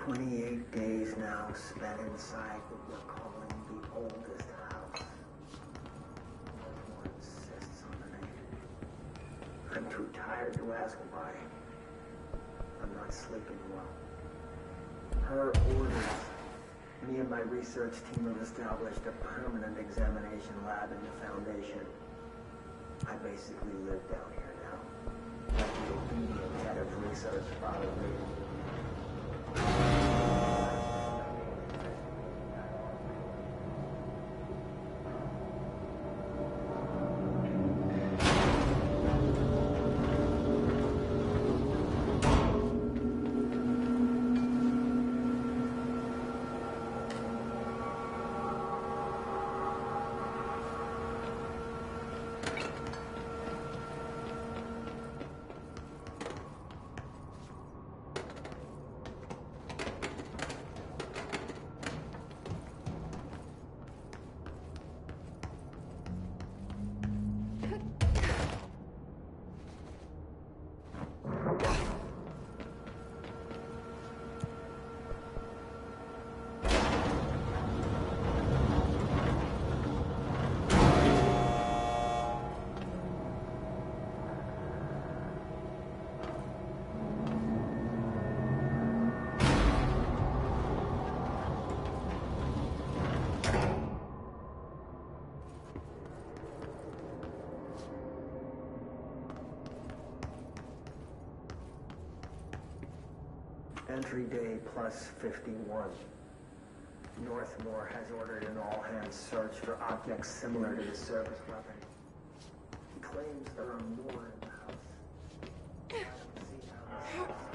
28 days now spent inside what we're calling the oldest house. Everyone insists on the name. I'm too tired to ask why. I'm not sleeping well. Her orders. Me and my research team have established a permanent examination lab in the Foundation. I basically live down here now. Like the obedient head of research, probably. Entry day plus 51. Northmore has ordered an all-hands search for objects similar to the service weapon. He claims there are more in the house. I don't see how this is.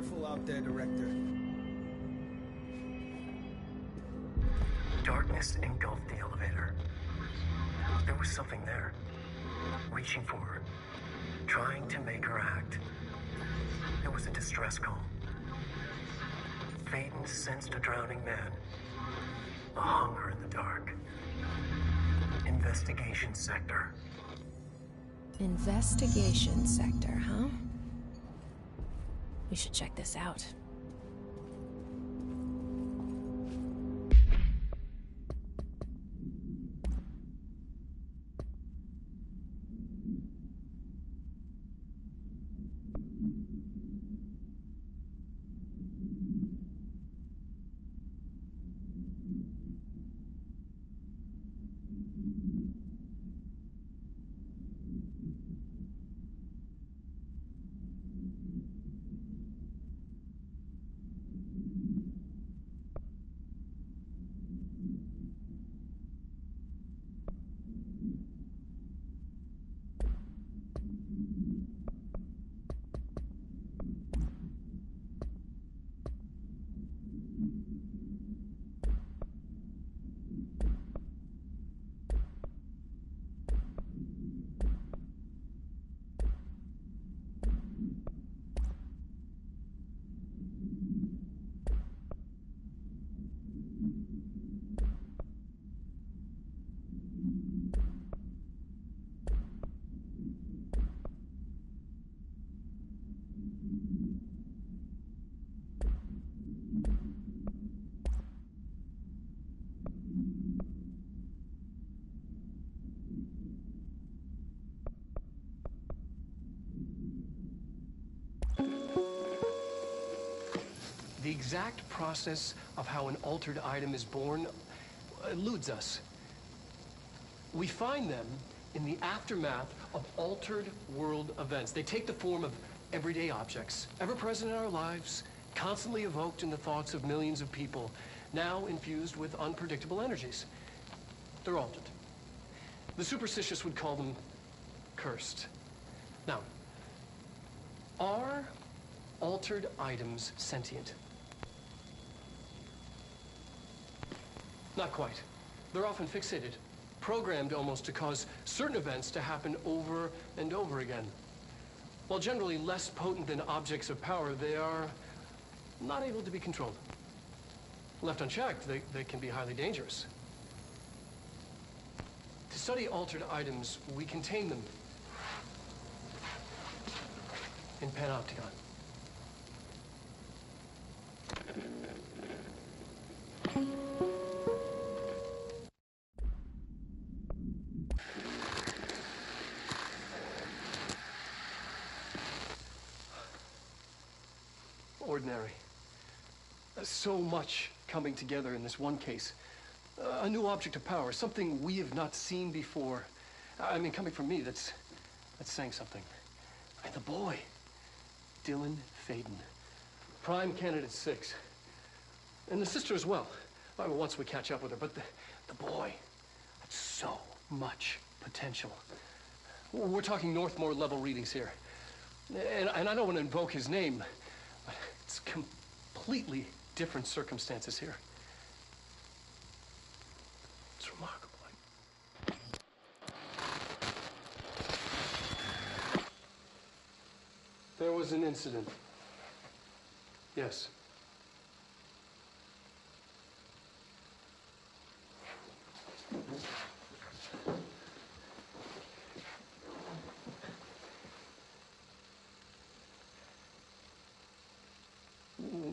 careful out there, Director. Darkness engulfed the elevator. There was something there, reaching for her, trying to make her act. It was a distress call. Faden sensed a drowning man, a hunger in the dark. Investigation sector. Investigation sector, huh? We should check this out. The exact process of how an altered item is born eludes us. We find them in the aftermath of altered world events. They take the form of everyday objects, ever present in our lives, constantly evoked in the thoughts of millions of people, now infused with unpredictable energies. They're altered. The superstitious would call them cursed. Now, are altered items sentient? Not quite. They're often fixated, programmed almost to cause certain events to happen over and over again. While generally less potent than objects of power, they are not able to be controlled. Left unchecked, they can be highly dangerous. To study altered items, we contain them in Panopticon. Ordinary. So much coming together in this one case. A new object of power, something we have not seen before. I mean, coming from me, that's saying something. And the boy, Dylan Faden, prime candidate 6. And the sister as well. I mean, once we catch up with her, but the boy, that's so much potential. We're talking Northmore level readings here. And I don't want to invoke his name, but it's completely different circumstances here. It's remarkable. There was an incident. Yes.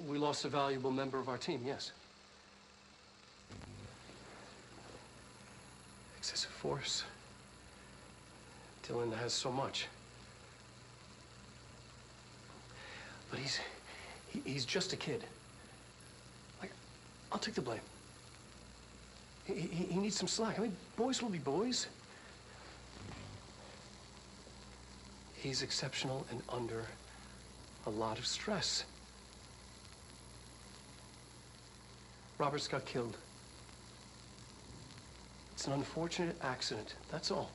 We lost a valuable member of our team, yes. Excessive force. Dylan has so much. But he's just a kid. Like, I'll take the blame. He needs some slack. I mean, boys will be boys. He's exceptional and under a lot of stress. Roberts got killed. It's an unfortunate accident, that's all.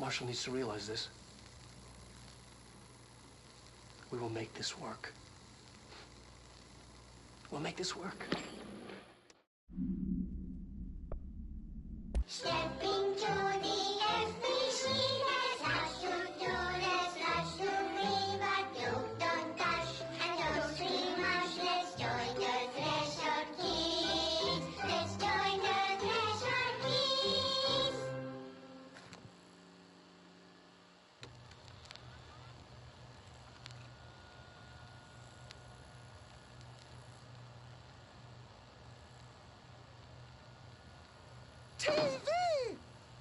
Marshall needs to realize this. We will make this work. We'll make this work. Stepping to the FBC, there's lots to do, there's lots to be, but you don't dash and don't scream much. Let's join the Threshold Kids. Let's join the Threshold Kids. TV!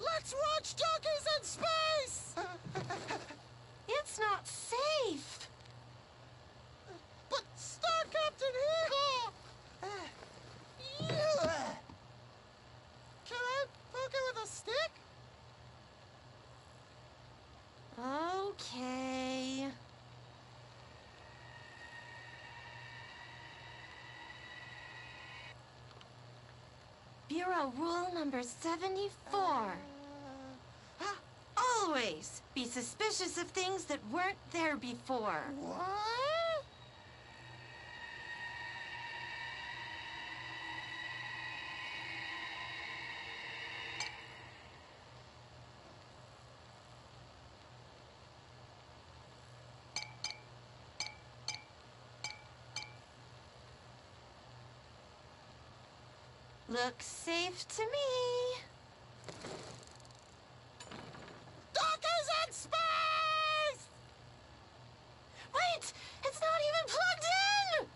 Let's watch Donkeys in Space! It's not safe. But Star Captain Eagle! Can I poke it with a stick? Okay. Bureau rule number 74. Always be suspicious of things that weren't there before. What? Looks safe to me. Donkeys in Space! Wait! It's not even plugged in!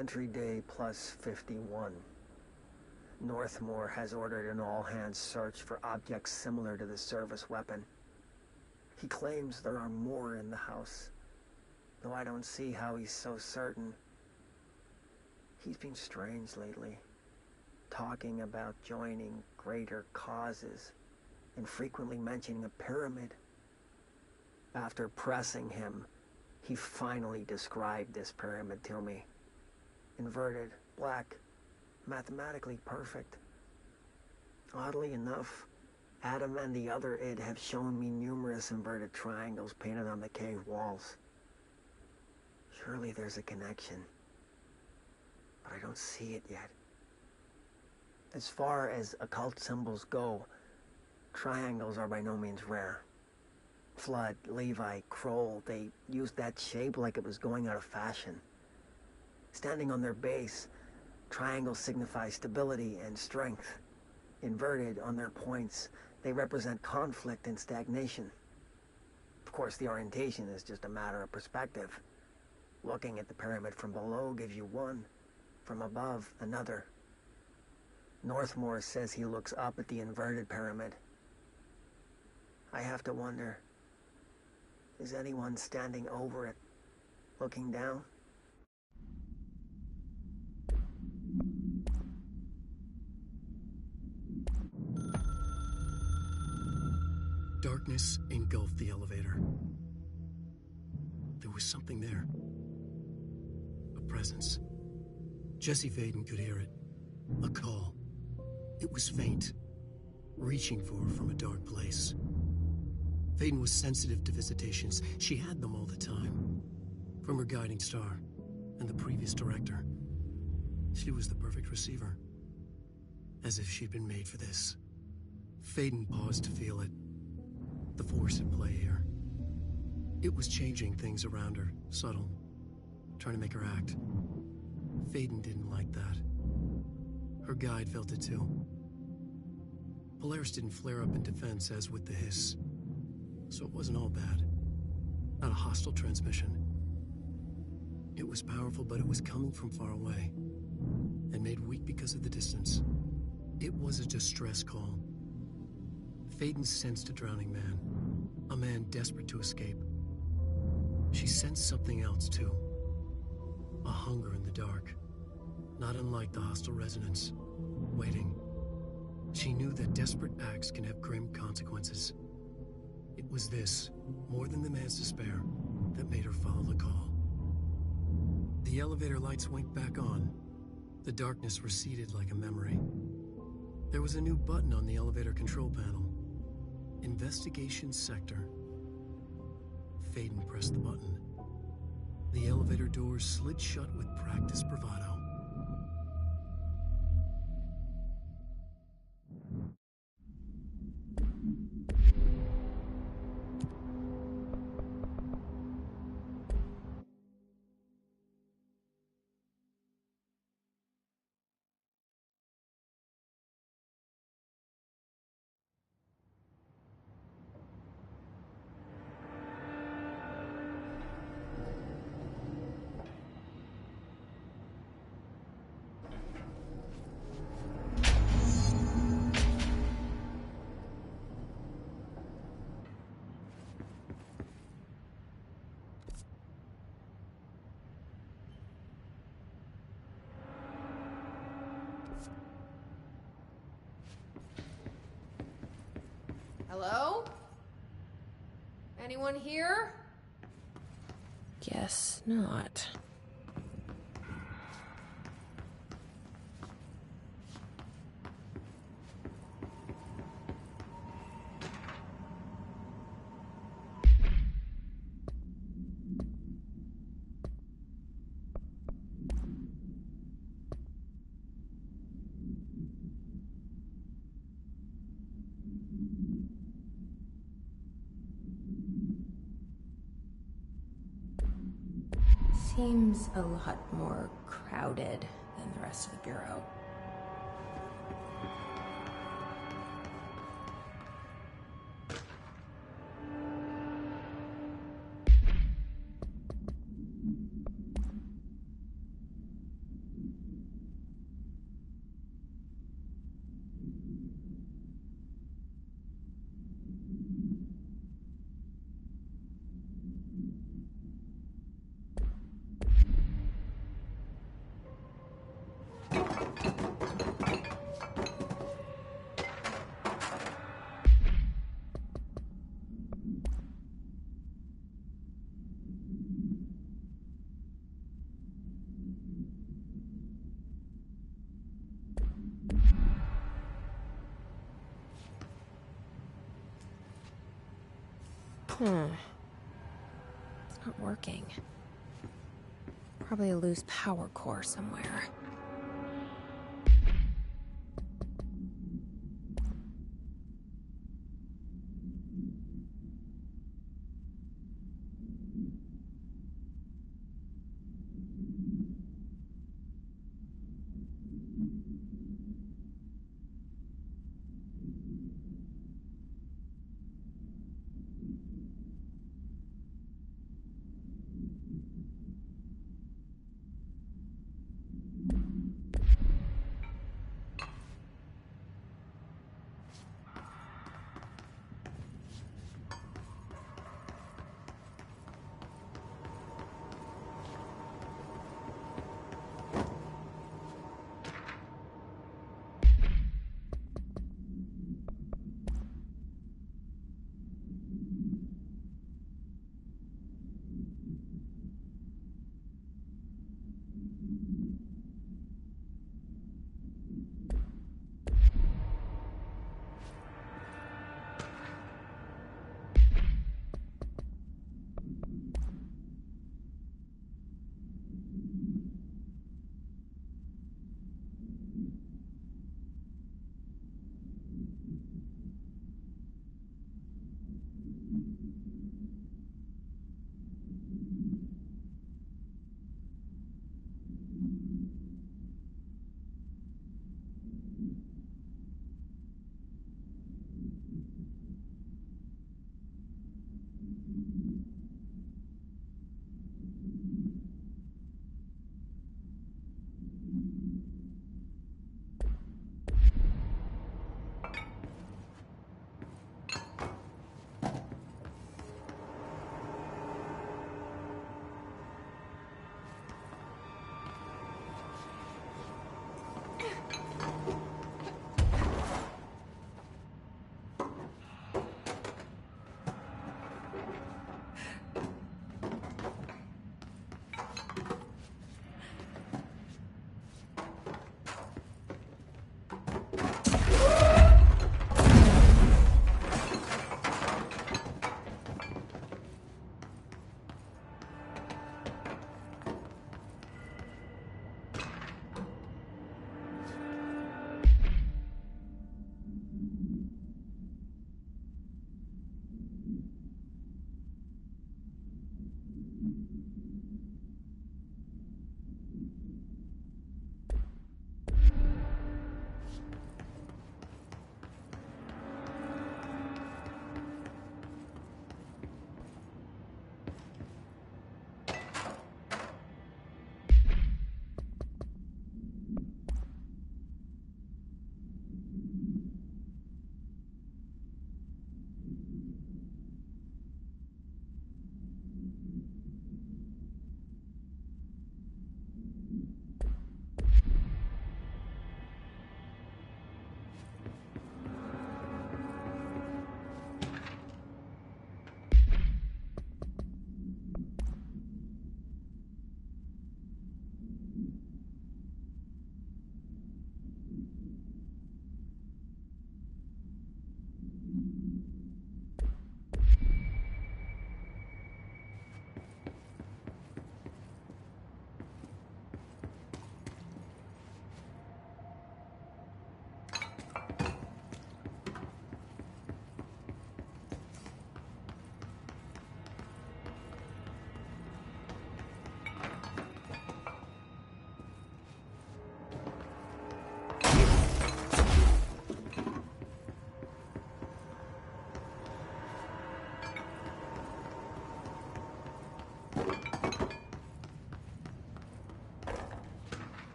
Entry day plus 51. Northmore has ordered an all-hands search for objects similar to the service weapon. He claims there are more in the house, though I don't see how he's so certain. He's been strange lately, talking about joining greater causes and frequently mentioning a pyramid. After pressing him, he finally described this pyramid to me. Inverted, black, mathematically perfect. Oddly enough, Adam and the other id have shown me numerous inverted triangles painted on the cave walls. Surely there's a connection, but I don't see it yet. As far as occult symbols go, triangles are by no means rare. Flood, Levi, Kroll, they used that shape like it was going out of fashion. Standing on their base, triangles signify stability and strength. Inverted on their points, they represent conflict and stagnation. Of course, the orientation is just a matter of perspective. Looking at the pyramid from below gives you one, from above another. Northmore says he looks up at the inverted pyramid. I have to wonder, is anyone standing over it, looking down? Darkness engulfed the elevator. There was something there. A presence. Jesse Faden could hear it. A call. It was faint, reaching for her from a dark place. Faden was sensitive to visitations. She had them all the time. From her guiding star and the previous director. She was the perfect receiver. As if she'd been made for this. Faden paused to feel it. The force at play here. It was changing things around her, subtle, trying to make her act. Faden didn't like that. Her guide felt it too. Polaris didn't flare up in defense as with the hiss, so it wasn't all bad. Not a hostile transmission. It was powerful, but it was coming from far away, and made weak because of the distance. It was a distress call. Faden sensed a drowning man, a man desperate to escape. She sensed something else, too. A hunger in the dark, not unlike the hostile resonance, waiting. She knew that desperate acts can have grim consequences. It was this, more than the man's despair, that made her follow the call. The elevator lights winked back on. The darkness receded like a memory. There was a new button on the elevator control panel. Investigation Sector. Faden pressed the button. The elevator doors slid shut with practiced bravado. Hello? Anyone here? Guess not. Seems a lot more crowded than the rest of the bureau. It's not working. Probably a loose power core somewhere.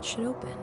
should open.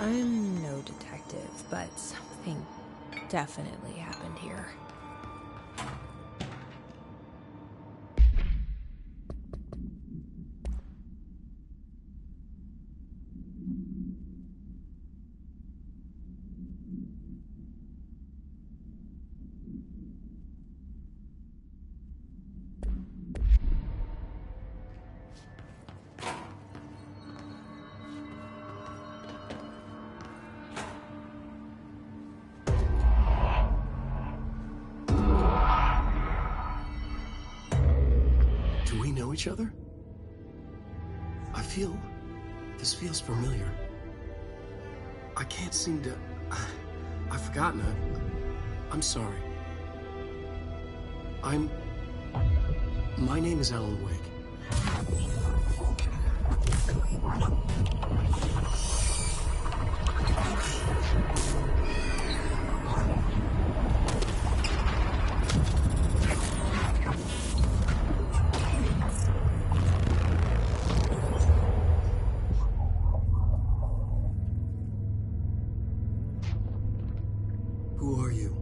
I'm no detective, but something definitely happened here. Do we know each other? This feels familiar. I can't seem to... I've forgotten. I'm sorry. My name is Alan Wake. Who are you?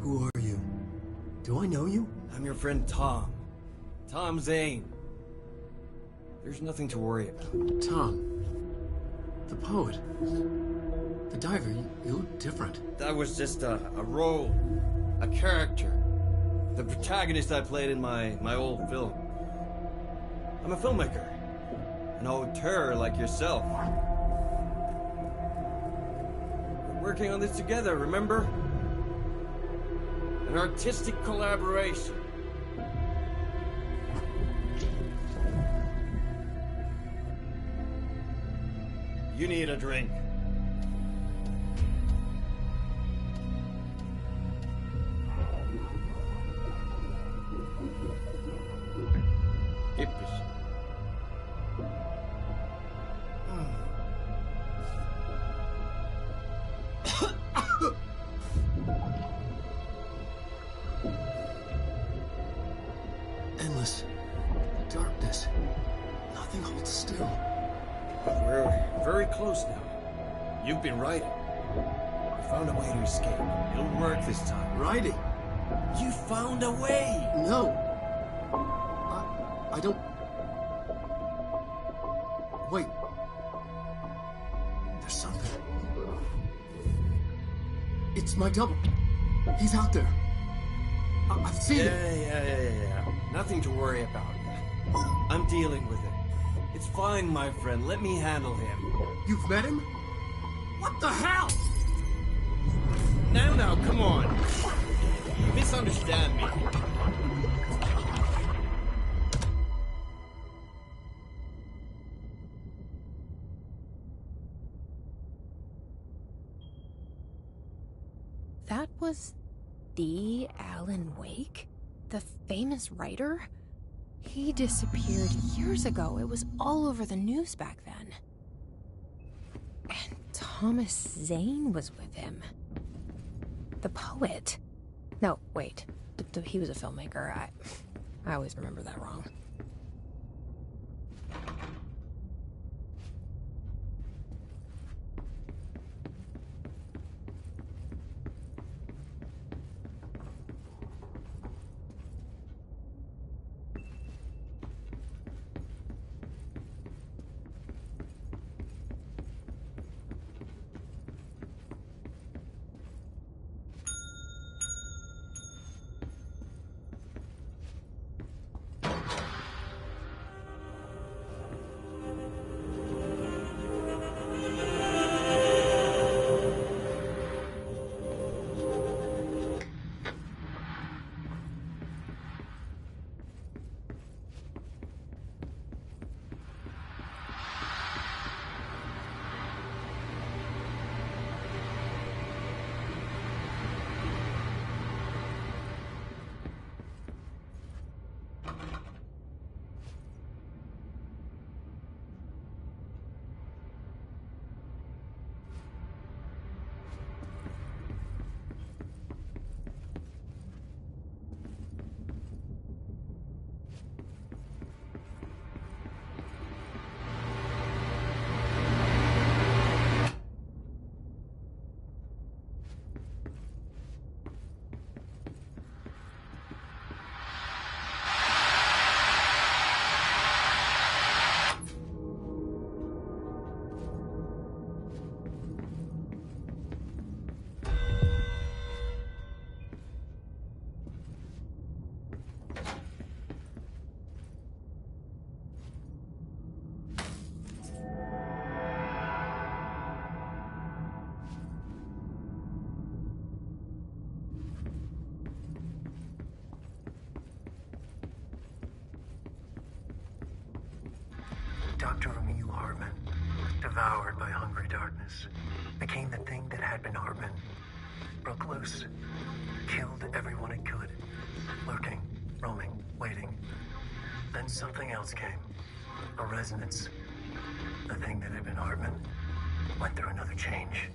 Who are you? Do I know you? I'm your friend Tom. Tom Zane. There's nothing to worry about. Tom. The poet. The diver. You look different. That was just a role. A character. The protagonist I played in my old film. I'm a filmmaker. An auteur like yourself. We're working on this together, remember? An artistic collaboration. You need a drink. Gibt's. Endless darkness. Nothing holds still. We're very close now. You've been writing. You found a way to escape. It'll work this time. Writing? You found a way! No. I don't... Wait. There's something. It's my double. He's out there. I've seen it. Yeah. Nothing to worry about. I'm dealing with it. It's fine, my friend. Let me handle him. You've met him? What the hell? Now, come on. You misunderstand me. That was the Alan Wake? The famous writer? He disappeared years ago. It was all over the news back then. And Thomas Zane was with him. The poet. No, wait. He was a filmmaker. I always remember that wrong. Dr. Emil Hartman, devoured by hungry darkness, became the thing that had been Hartman, broke loose, killed everyone it could, lurking, roaming, waiting. Then something else came, a resonance. The thing that had been Hartman went through another change.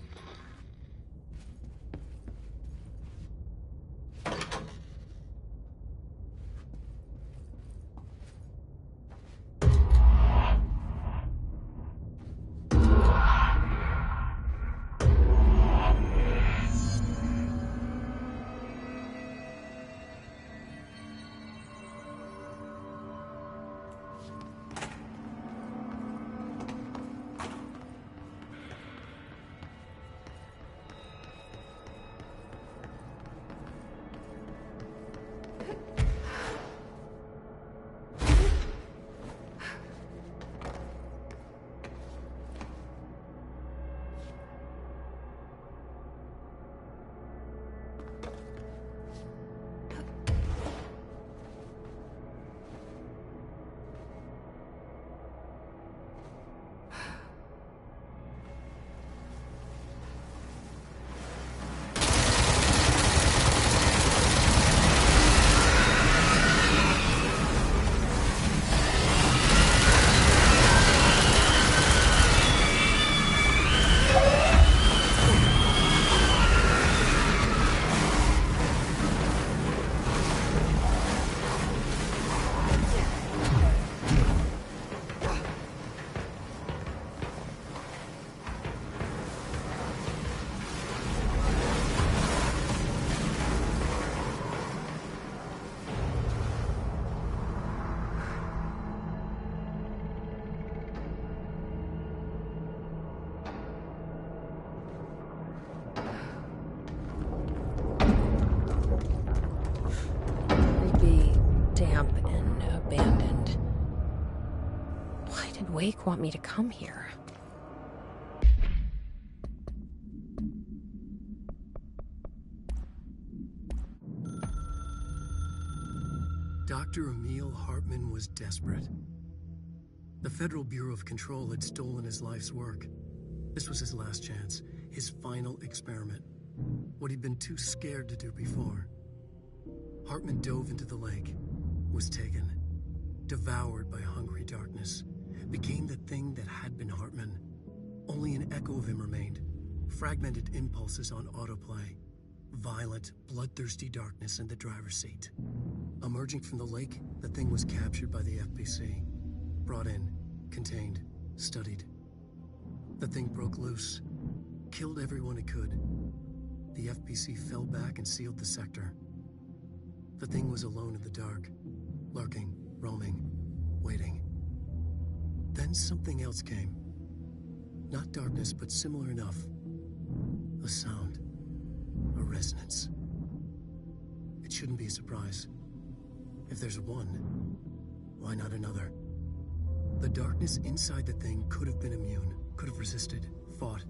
Wake want me to come here? Dr. Emil Hartman was desperate. The Federal Bureau of Control had stolen his life's work. This was his last chance, his final experiment. What he'd been too scared to do before. Hartman dove into the lake, was taken, devoured by hungry darkness, became the thing that had been Hartman. Only an echo of him remained, fragmented impulses on autoplay, violent, bloodthirsty darkness in the driver's seat. Emerging from the lake, the thing was captured by the FBC, brought in, contained, studied. The thing broke loose, killed everyone it could. The FBC fell back and sealed the sector. The thing was alone in the dark, lurking, roaming, waiting. Then something else came. Not darkness, but similar enough. A sound. A resonance. It shouldn't be a surprise. If there's one, why not another? The darkness inside the thing could have been immune, could have resisted, fought,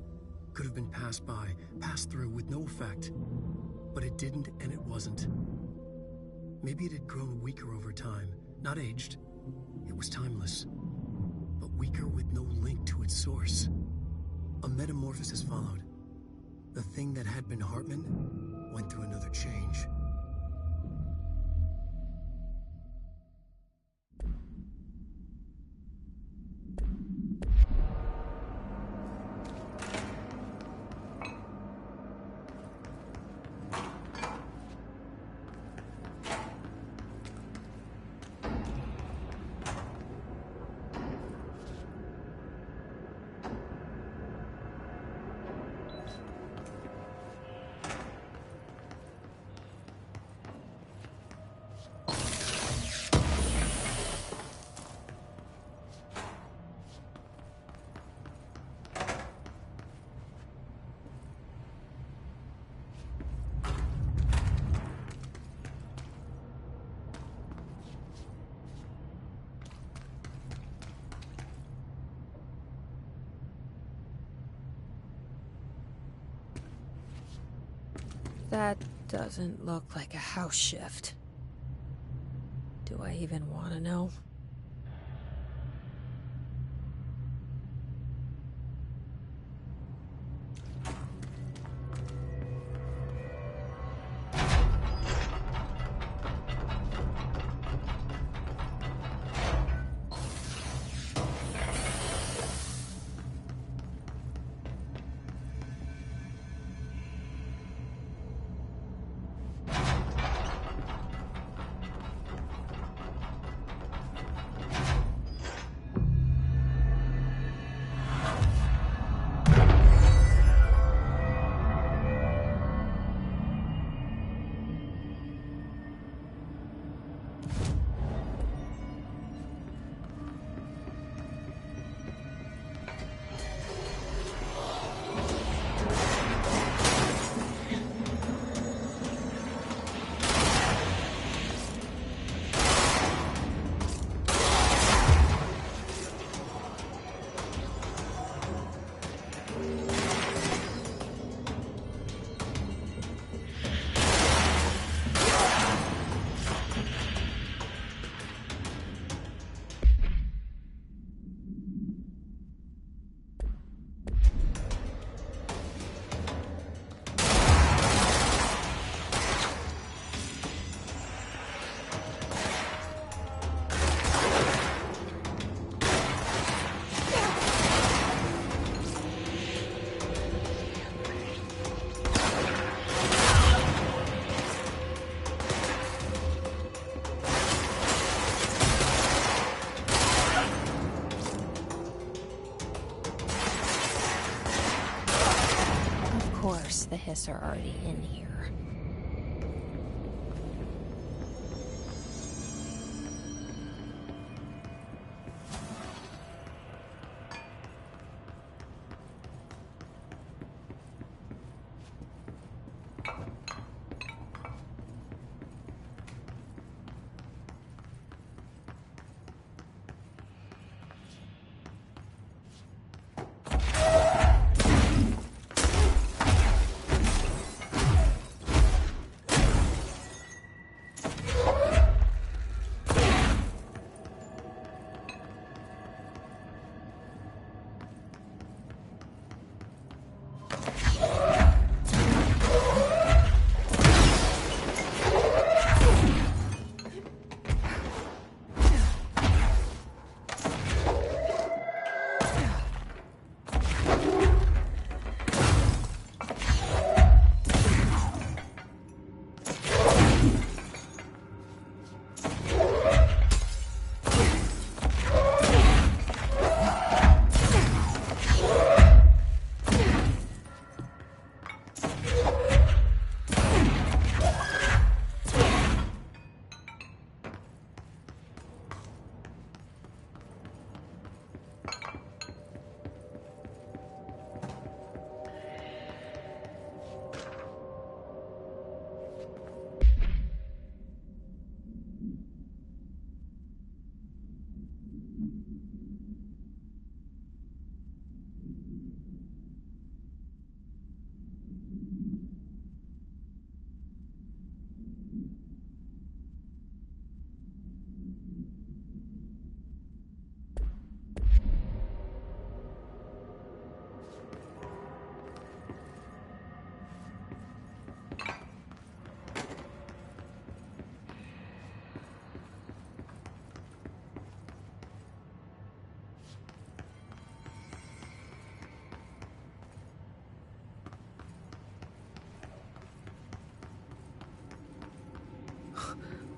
could have been passed by, passed through with no effect. But it didn't, and it wasn't. Maybe it had grown weaker over time, not aged. It was timeless. But weaker with no link to its source. A metamorphosis followed. The thing that had been Hartman went through another change. That doesn't look like a house shift. Do I even want to know? the hiss are already in here.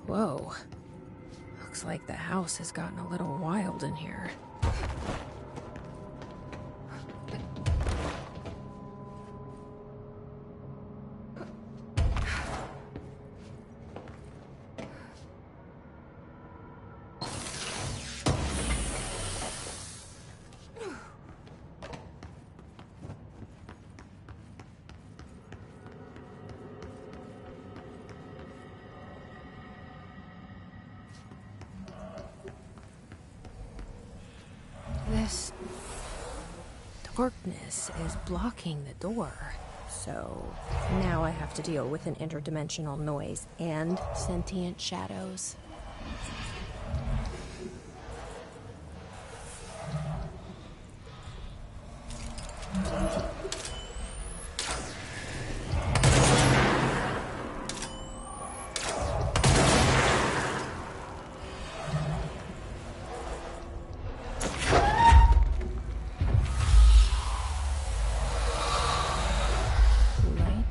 Whoa. Looks like the house has gotten a little wild in here. This darkness is blocking the door. So now I have to deal with an interdimensional noise and sentient shadows.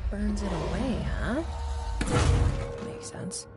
Burns it away, huh? Makes sense.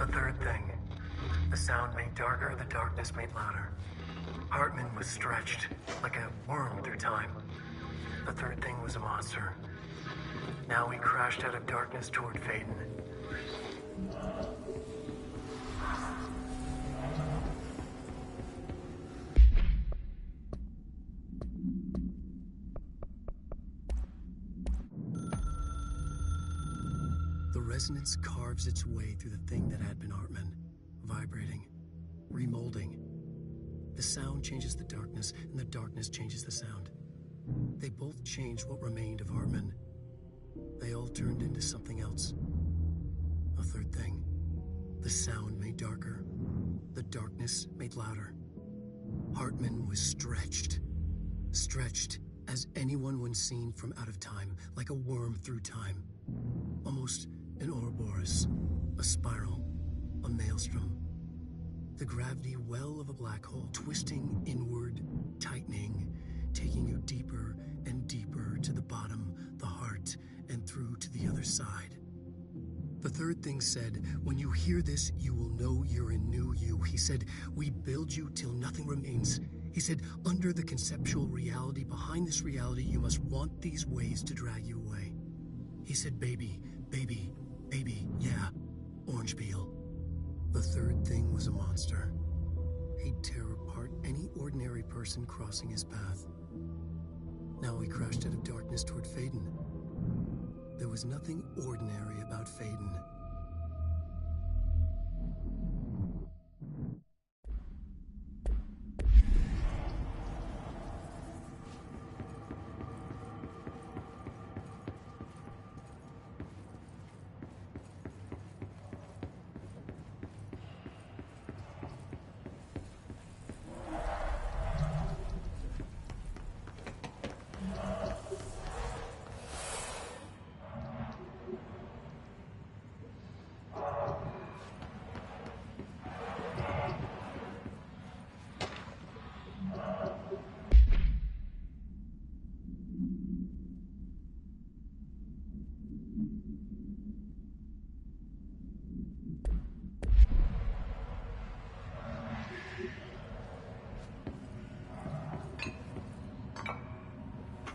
The third thing. The sound made darker, the darkness made louder. Hartman was stretched, like a worm through time. The third thing was a monster. Now he crashed out of darkness toward Faden. The resonance carves its way through the thing that had been Hartman, vibrating, remolding. The sound changes the darkness, and the darkness changes the sound. They both changed what remained of Hartman. They all turned into something else. A third thing. The sound made darker. The darkness made louder. Hartman was stretched. Stretched as anyone when seen from out of time, like a worm through time. Almost an Ouroboros, a spiral, a maelstrom. The gravity well of a black hole, twisting inward, tightening, taking you deeper and deeper to the bottom, the heart, and through to the other side. The third thing said, when you hear this, you will know you're in new you. He said, we build you till nothing remains. He said, under the conceptual reality, behind this reality, you must want these waves to drag you away. He said, baby, baby, baby, yeah, orange peel. The third thing was a monster. He'd tear apart any ordinary person crossing his path. Now he crashed out of darkness toward Faden. There was nothing ordinary about Faden.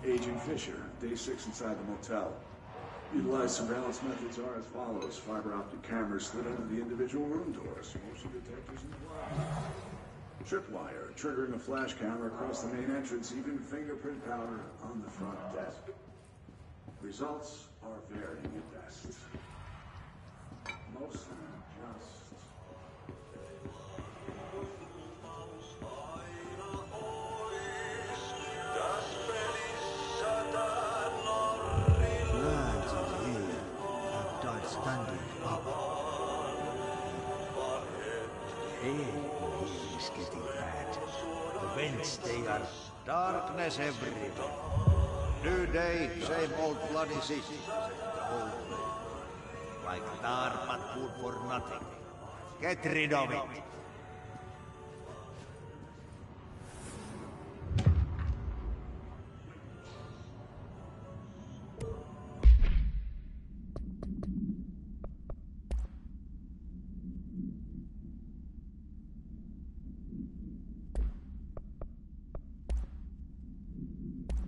Agent Fisher, day 6 inside the motel. Utilized surveillance methods are as follows. Fiber optic cameras slid under the individual room doors. Motion detectors in the lobby. Tripwire, triggering a flash camera across the main entrance, even fingerprint powder on the front desk. Results are varying at best. Mostly just... Standing up. Hey, he is getting bad. The vents, they are darkness everywhere. New day, same old bloody city. The whole place. Like tar but food for nothing. Get rid of it.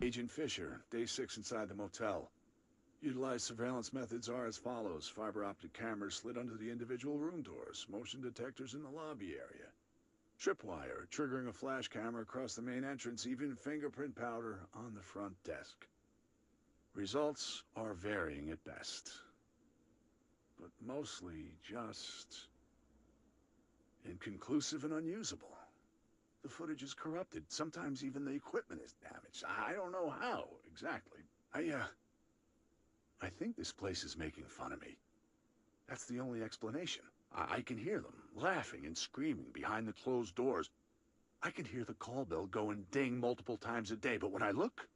Agent Fisher, day 6 inside the motel. Utilized surveillance methods are as follows. Fiber optic cameras slid under the individual room doors. Motion detectors in the lobby area. Tripwire, triggering a flash camera across the main entrance, even fingerprint powder on the front desk. Results are varying at best. But mostly just... inconclusive and unusable. The footage is corrupted. Sometimes even the equipment is damaged. I don't know how, exactly. I think this place is making fun of me. That's the only explanation. I can hear them laughing and screaming behind the closed doors. I can hear the call bell go and ding multiple times a day, but when I look,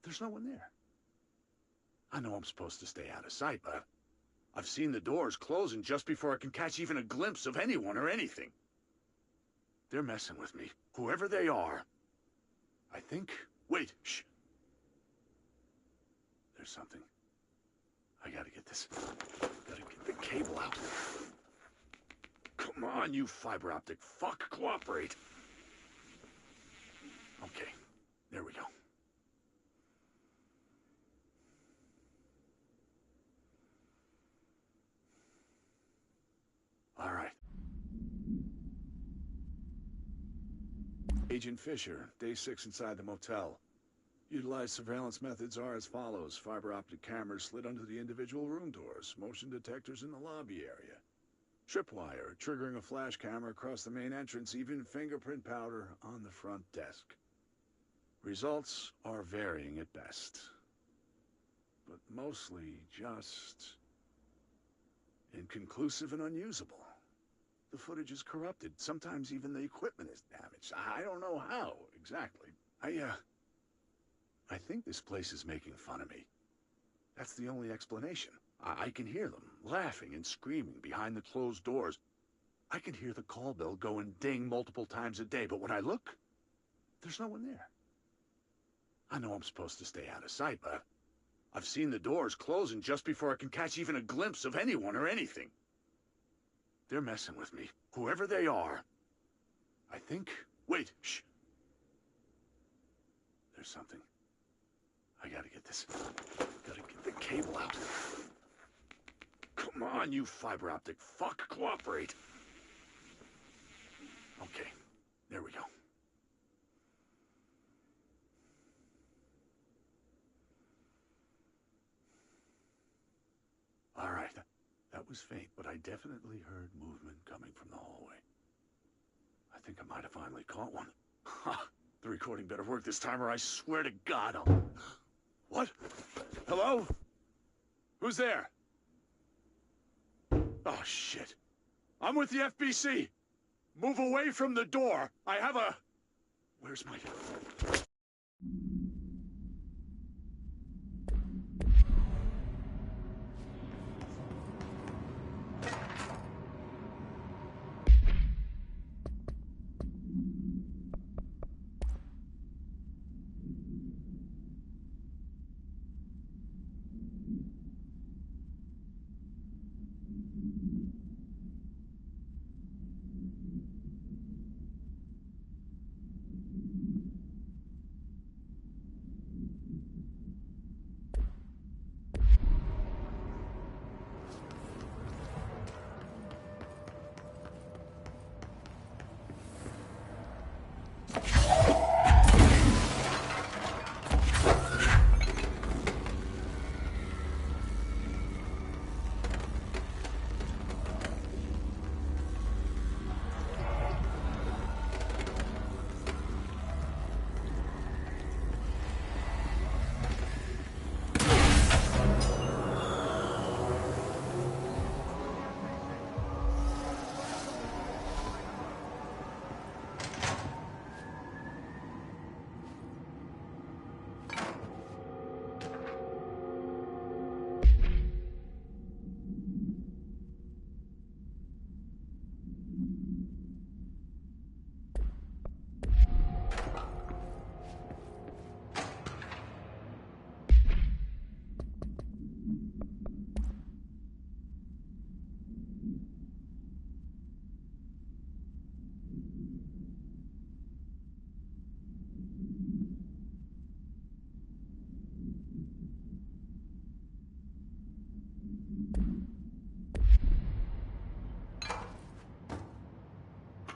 there's no one there. I know I'm supposed to stay out of sight, but I've seen the doors closing just before I can catch even a glimpse of anyone or anything. They're messing with me, whoever they are. I think... Wait, shh. There's something. I gotta get this. Gotta get the cable out. Come on, you fiber optic fuck, cooperate. Okay, there we go. All right. Agent Fisher, day 6 inside the motel. Utilized surveillance methods are as follows. Fiber optic cameras slid under the individual room doors. Motion detectors in the lobby area. Tripwire, triggering a flash camera across the main entrance. Even fingerprint powder on the front desk. Results are varying at best. But mostly just inconclusive and unusable. The footage is corrupted. Sometimes even the equipment is damaged. I don't know how, exactly. I think this place is making fun of me. That's the only explanation. I can hear them laughing and screaming behind the closed doors. I can hear the call bell go and ding multiple times a day, but when I look, there's no one there. I know I'm supposed to stay out of sight, but I've seen the doors closing just before I can catch even a glimpse of anyone or anything. They're messing with me, whoever they are. I think... Wait, shh. There's something. I gotta get this. Gotta get the cable out. Come on, you fiber optic fuck, cooperate. Okay, there we go. All right, that was faint, but I definitely heard movement coming from the hallway. I think I might have finally caught one. Ha! The recording better work this time, or I swear to God I'll... What? Hello? Who's there? Oh, shit. I'm with the FBC. Move away from the door. I have a... Where's my...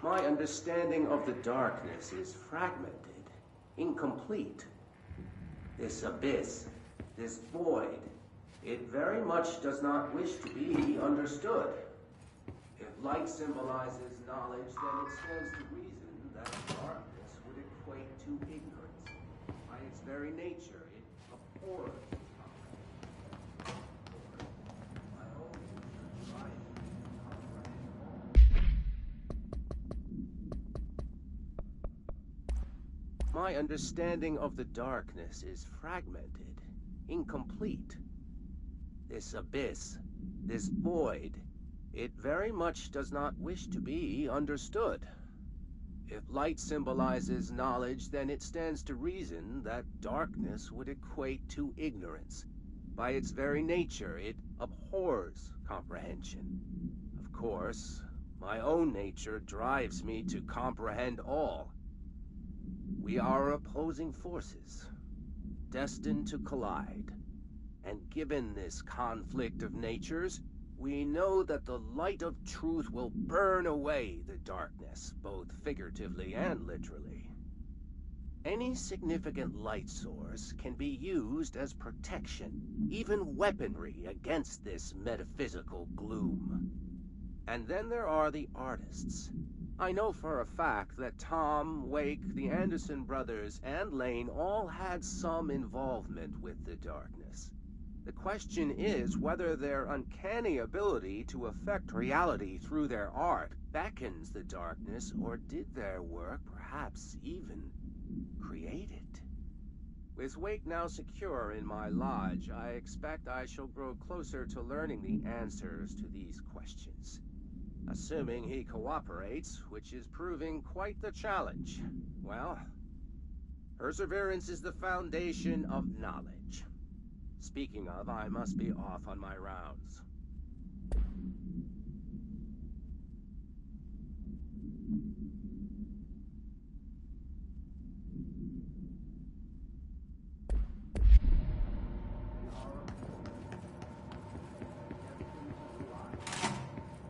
My understanding of the darkness is fragmented, incomplete. This abyss, this void, it very much does not wish to be understood. If light symbolizes knowledge, then it stands to reason that darkness would equate to ignorance. By its very nature, it abhors. My understanding of the darkness is fragmented, incomplete. This abyss, this void, it very much does not wish to be understood. If light symbolizes knowledge, then it stands to reason that darkness would equate to ignorance. By its very nature, it abhors comprehension. Of course, My own nature drives me to comprehend all. We are opposing forces, destined to collide. And given this conflict of natures, we know that the light of truth will burn away the darkness, both figuratively and literally. Any significant light source can be used as protection, even weaponry against this metaphysical gloom. And then there are the artists. I know for a fact that Tom, Wake, the Anderson brothers, and Lane all had some involvement with the darkness. The question is whether their uncanny ability to affect reality through their art beckons the darkness, or did their work perhaps even create it? With Wake now secure in my lodge, I expect I shall grow closer to learning the answers to these questions. Assuming he cooperates, which is proving quite the challenge. Well, perseverance is the foundation of knowledge. Speaking of, I must be off on my rounds.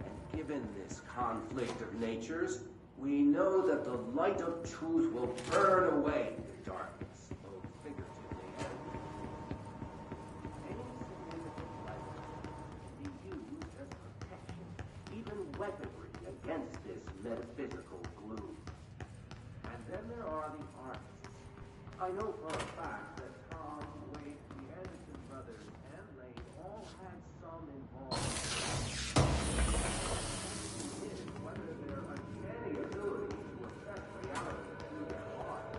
And given this conflict of natures, we know that the light of truth will burn away the darkness, both figuratively and any significant light can be used as protection, even weaponry against this metaphysical gloom. And then there are the artists. I know for a fact that Tom, Wake, the Anderson brothers, and Lane all had some involvement. Whether their uncanny ability to affect reality through their art.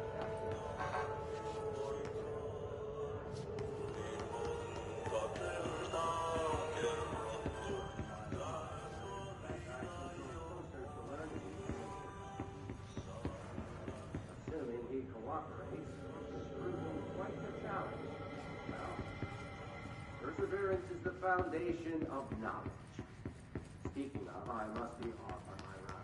Assuming he cooperates, it's proving quite the challenge. Well, perseverance is the foundation of knowledge. Speaking of, I must be off on my round.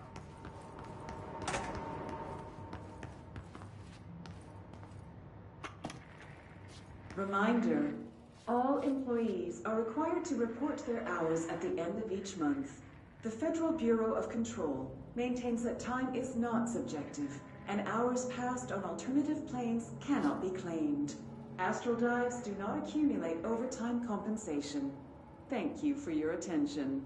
Reminder, all employees are required to report their hours at the end of each month. The Federal Bureau of Control maintains that time is not subjective, and hours passed on alternative planes cannot be claimed. Astral dives do not accumulate overtime compensation. Thank you for your attention.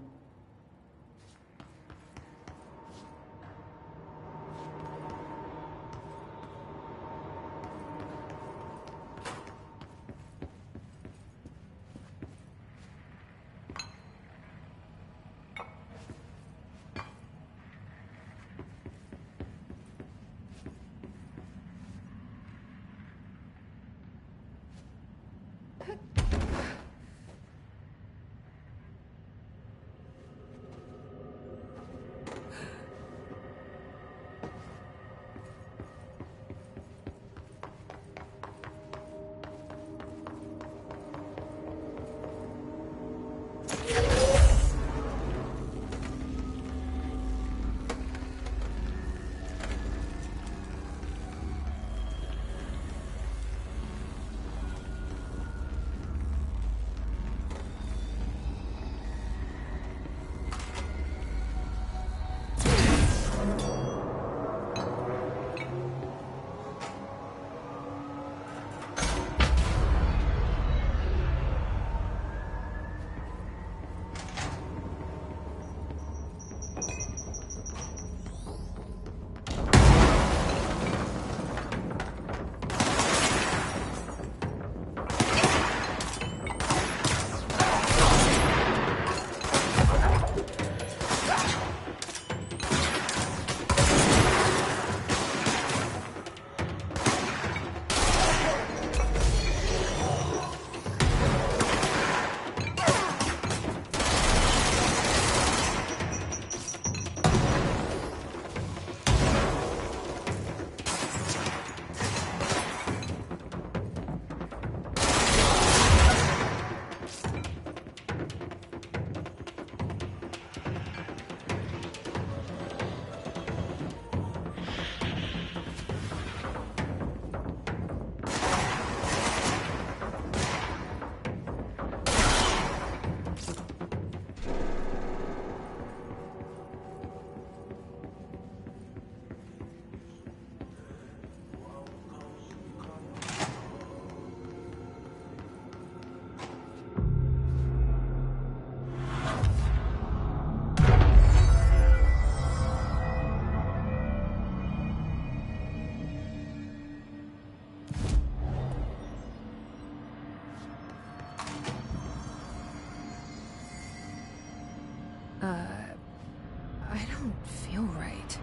doesn't feel right.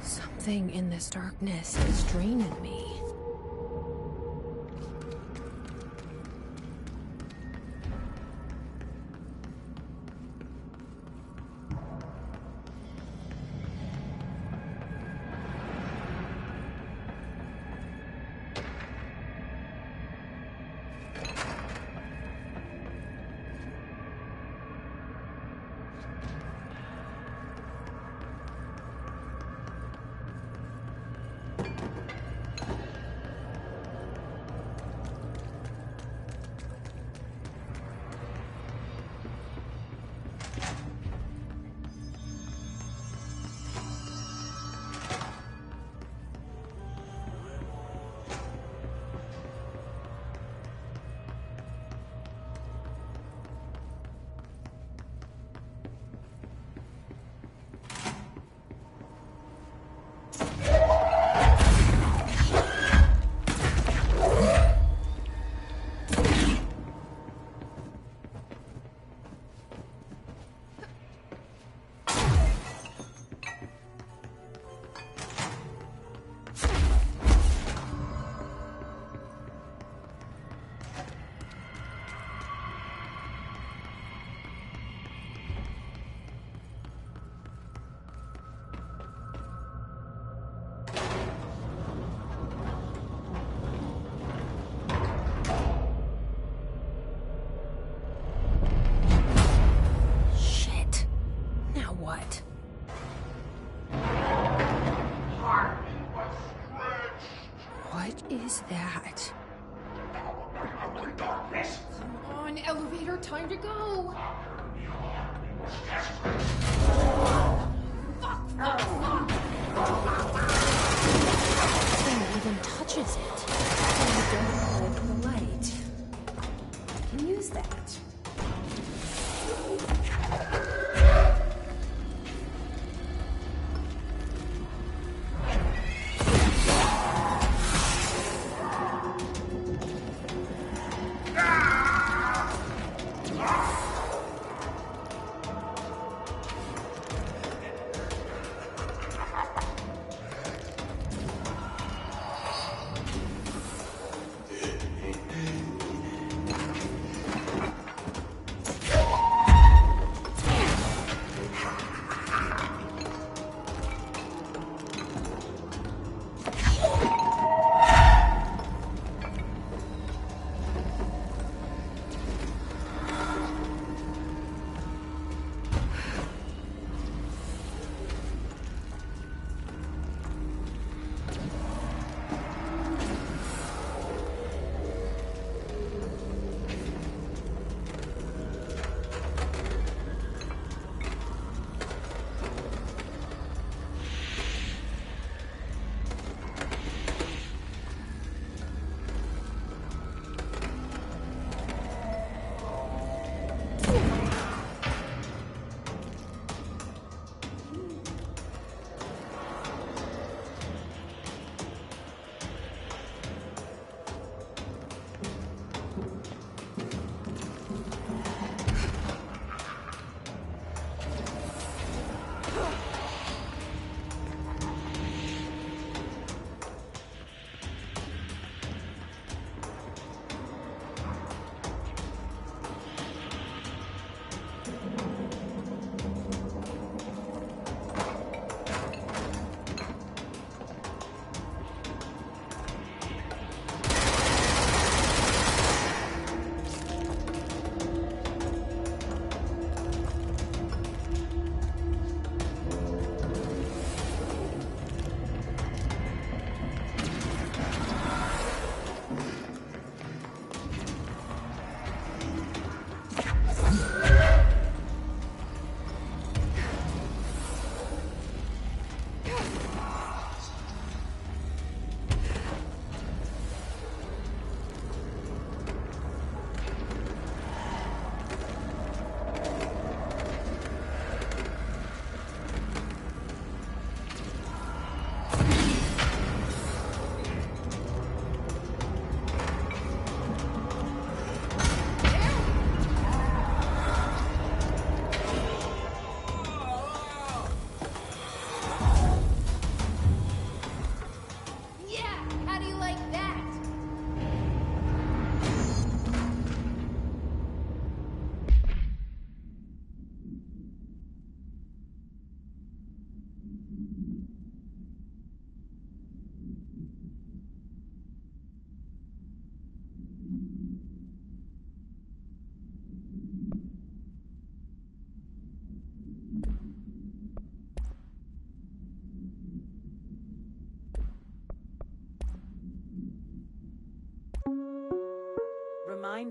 Something in this darkness is draining me. Is that? Come on, elevator, time to go! Fuck! Nothing even touches it. I don't like the light. I can use that.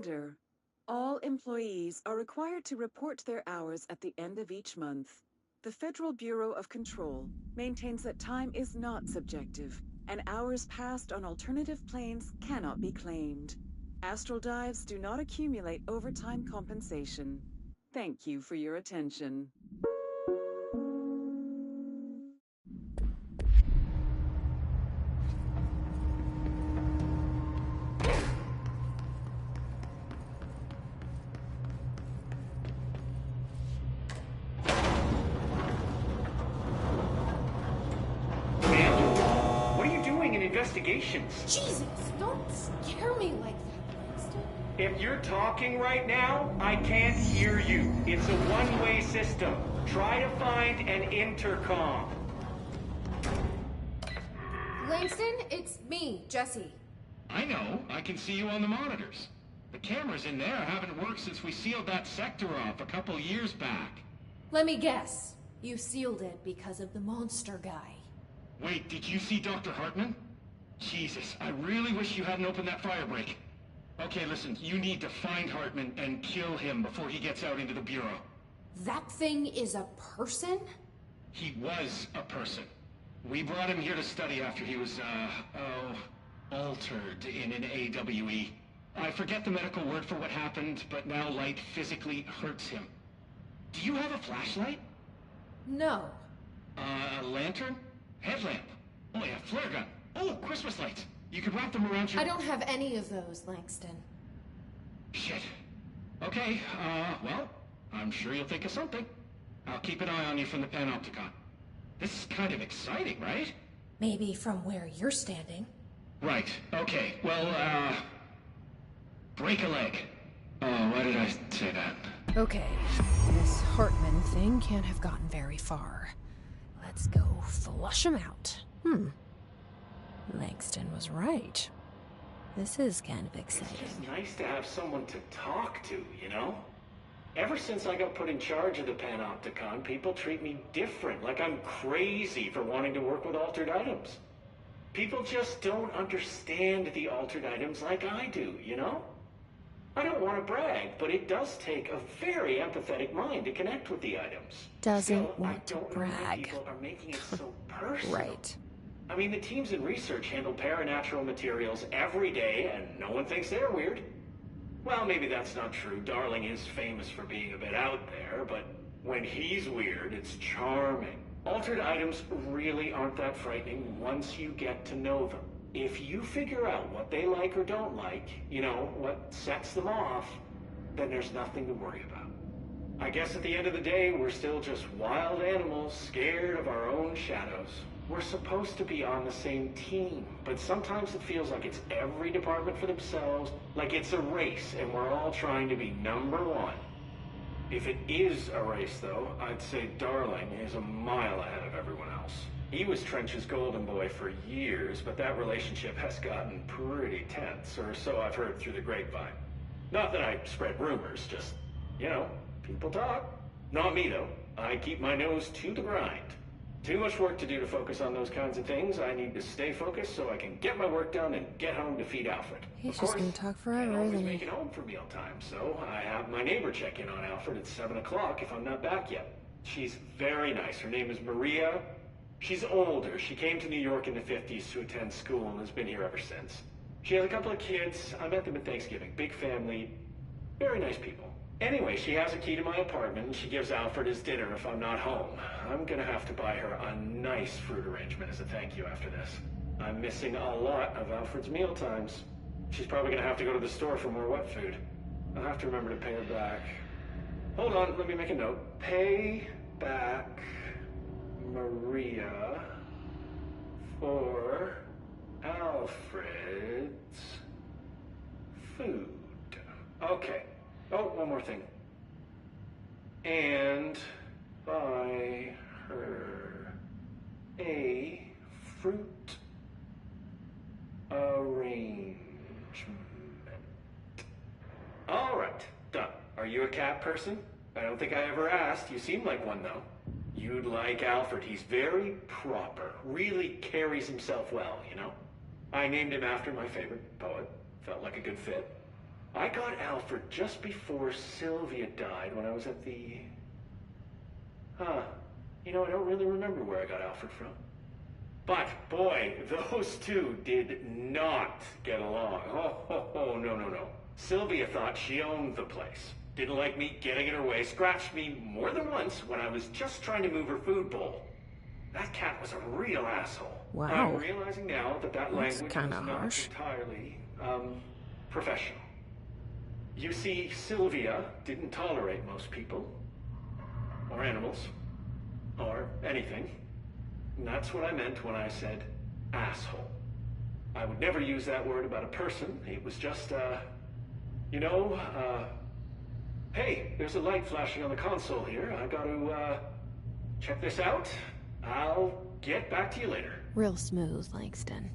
Reminder: all employees are required to report their hours at the end of each month. The Federal Bureau of Control maintains that time is not subjective, and hours passed on alternative planes cannot be claimed. Astral dives do not accumulate overtime compensation. Thank you for your attention. Investigations. Jesus, don't scare me like that, Langston. If you're talking right now, I can't hear you. It's a one-way system. Try to find an intercom. Langston, it's me, Jesse. I know. I can see you on the monitors. The cameras in there haven't worked since we sealed that sector off a couple years back. Let me guess. You sealed it because of the monster guy. Wait, did you see Dr. Hartman? Jesus, I really wish you hadn't opened that fire break. Okay, listen, you need to find Hartman and kill him before he gets out into the Bureau. That thing is a person? He was a person. We brought him here to study after he was, altered in an AWE. I forget the medical word for what happened, but now light physically hurts him. Do you have a flashlight? No. A lantern? Headlamp? Oh yeah, flare gun. Oh, Christmas lights. You could wrap them around your... I don't have any of those, Langston. Shit. Okay, well, I'm sure you'll think of something. I'll keep an eye on you from the panopticon. This is kind of exciting, right? Maybe from where you're standing. Right, okay. Well, break a leg. Oh, why did I say that? Okay, this Hartman thing can't have gotten very far. Let's go flush him out. Langston was right. This is kind of exciting. It's just nice to have someone to talk to, you know? Ever since I got put in charge of the Panopticon, people treat me different, like I'm crazy for wanting to work with altered items. People just don't understand the altered items like I do, you know? I don't want to brag, but it does take a very empathetic mind to connect with the items. Doesn't want to brag. People are making it so personal. Right. I mean, the teams in research handle paranatural materials every day, and no one thinks they're weird. Well, maybe that's not true. Darling is famous for being a bit out there, but when he's weird, it's charming. Altered items really aren't that frightening once you get to know them. If you figure out what they like or don't like, you know, what sets them off, then there's nothing to worry about. I guess at the end of the day, we're still just wild animals scared of our own shadows. We're supposed to be on the same team, but sometimes it feels like it's every department for themselves, like it's a race and we're all trying to be number one. If it is a race, though, I'd say Darling is a mile ahead of everyone else. He was Trench's golden boy for years, but that relationship has gotten pretty tense, or so I've heard through the grapevine. Not that I spread rumors, just, you know, people talk. Not me, though. I keep my nose to the grind. Too much work to do to focus on those kinds of things. I need to stay focused so I can get my work done and get home to feed Alfred. He's just gonna talk forever, isn't he? isn't he? Make it home for mealtime, so I have my neighbor check in on Alfred at 7 o'clock if I'm not back yet. She's very nice. Her name is Maria. She's older. She came to New York in the 50s to attend school and has been here ever since. She has a couple of kids. I met them at Thanksgiving. Big family. Very nice people. Anyway, she has a key to my apartment, and she gives Alfred his dinner if I'm not home. I'm gonna have to buy her a nice fruit arrangement as a thank you after this. I'm missing a lot of Alfred's meal times. She's probably gonna have to go to the store for more wet food. I'll have to remember to pay her back. Hold on, let me make a note. Pay back Maria for Alfred's food. Okay. Oh, one more thing. And buy her a fruit arrangement. All right, done. Are you a cat person? I don't think I ever asked. You seem like one, though. You'd like Alfred. He's very proper. Really carries himself well, you know? I named him after my favorite poet. Felt like a good fit. I got Alfred just before Sylvia died when I was at the... You know, I don't really remember where I got Alfred from. But, boy, those two did not get along. Oh, no. Sylvia thought she owned the place. Didn't like me getting in her way, scratched me more than once when I was just trying to move her food bowl. That cat was a real asshole. Wow. I'm realizing now that language was kinda not harsh. entirely, professional. You see, Sylvia didn't tolerate most people, or animals, or anything. And that's what I meant when I said asshole. I would never use that word about a person. It was just, hey, there's a light flashing on the console here. I gotta, check this out. I'll get back to you later. Real smooth, Langston.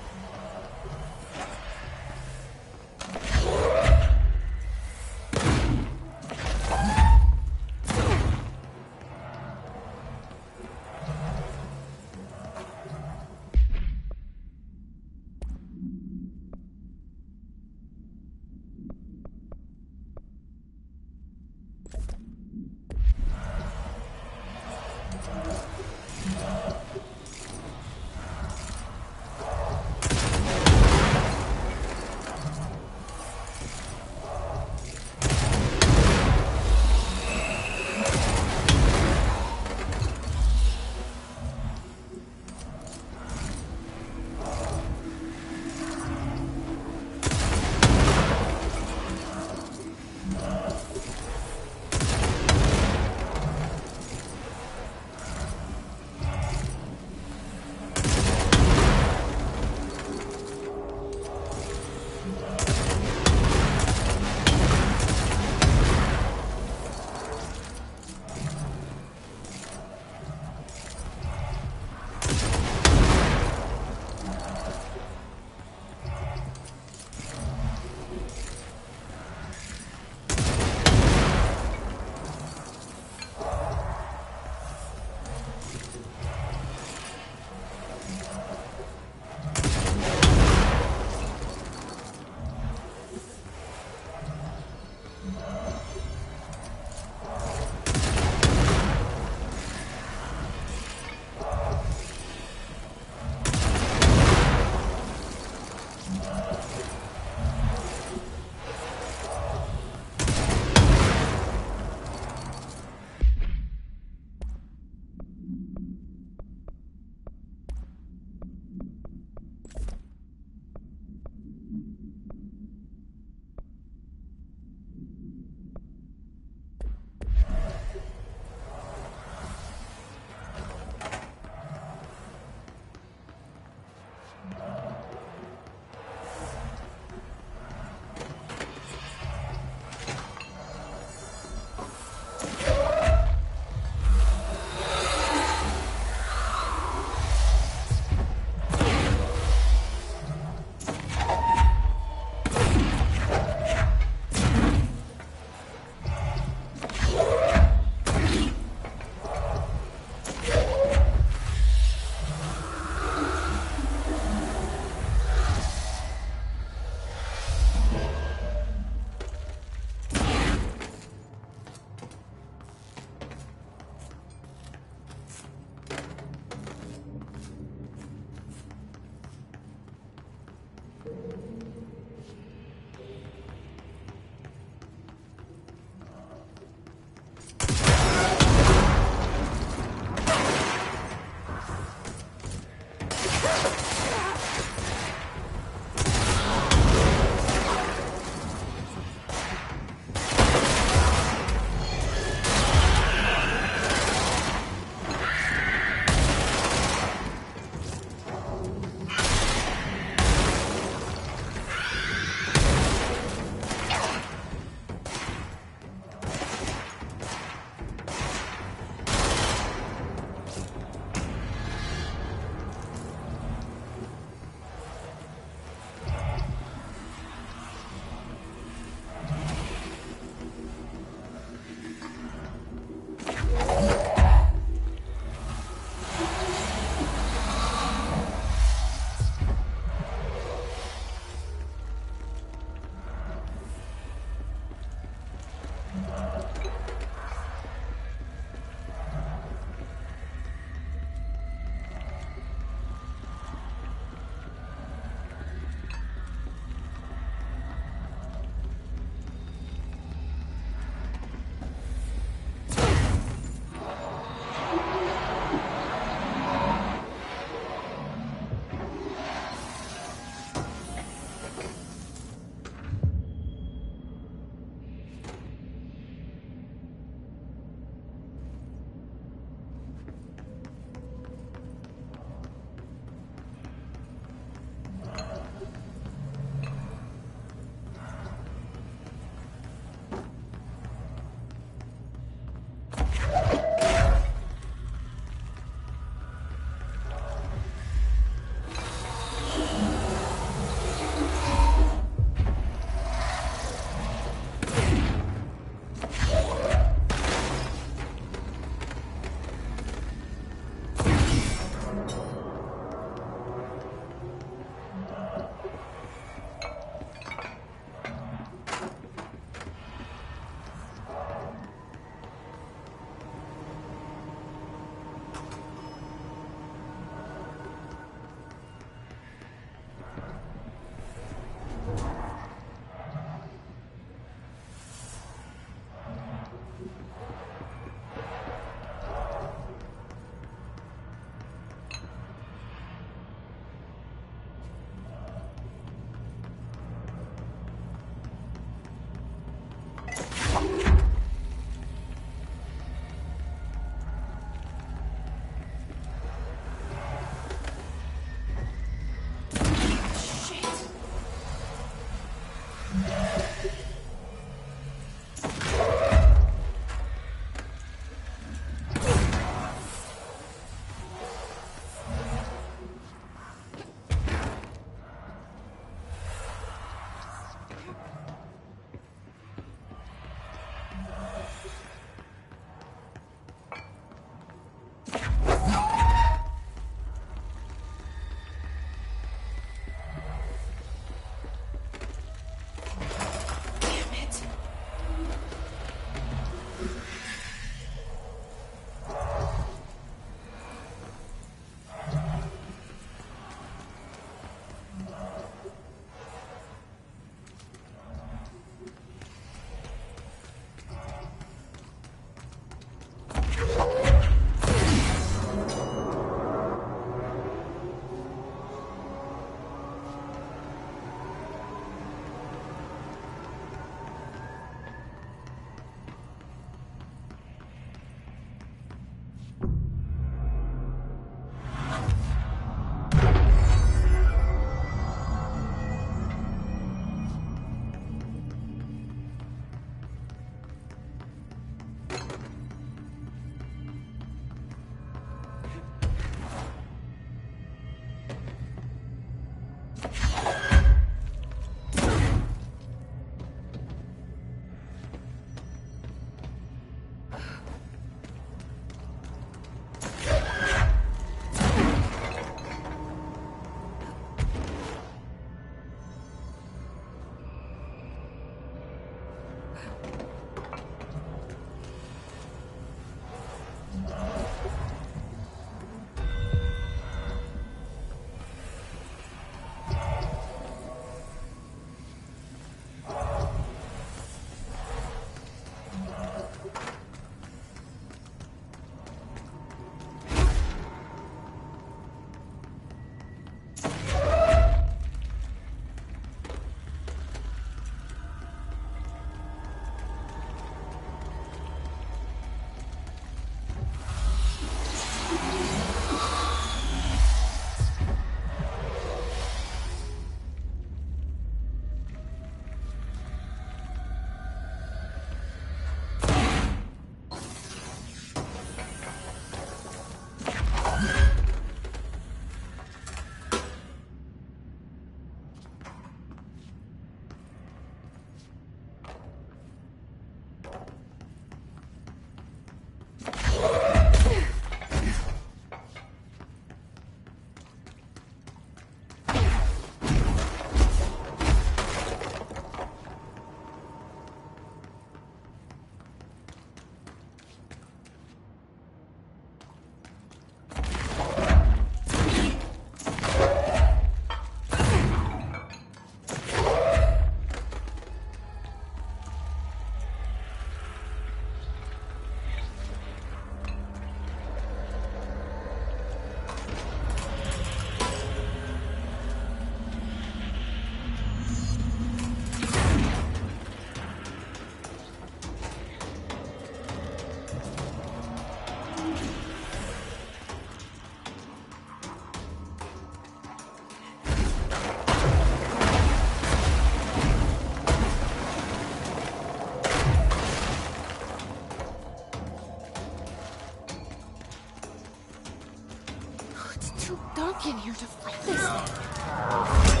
in here to fight this thing.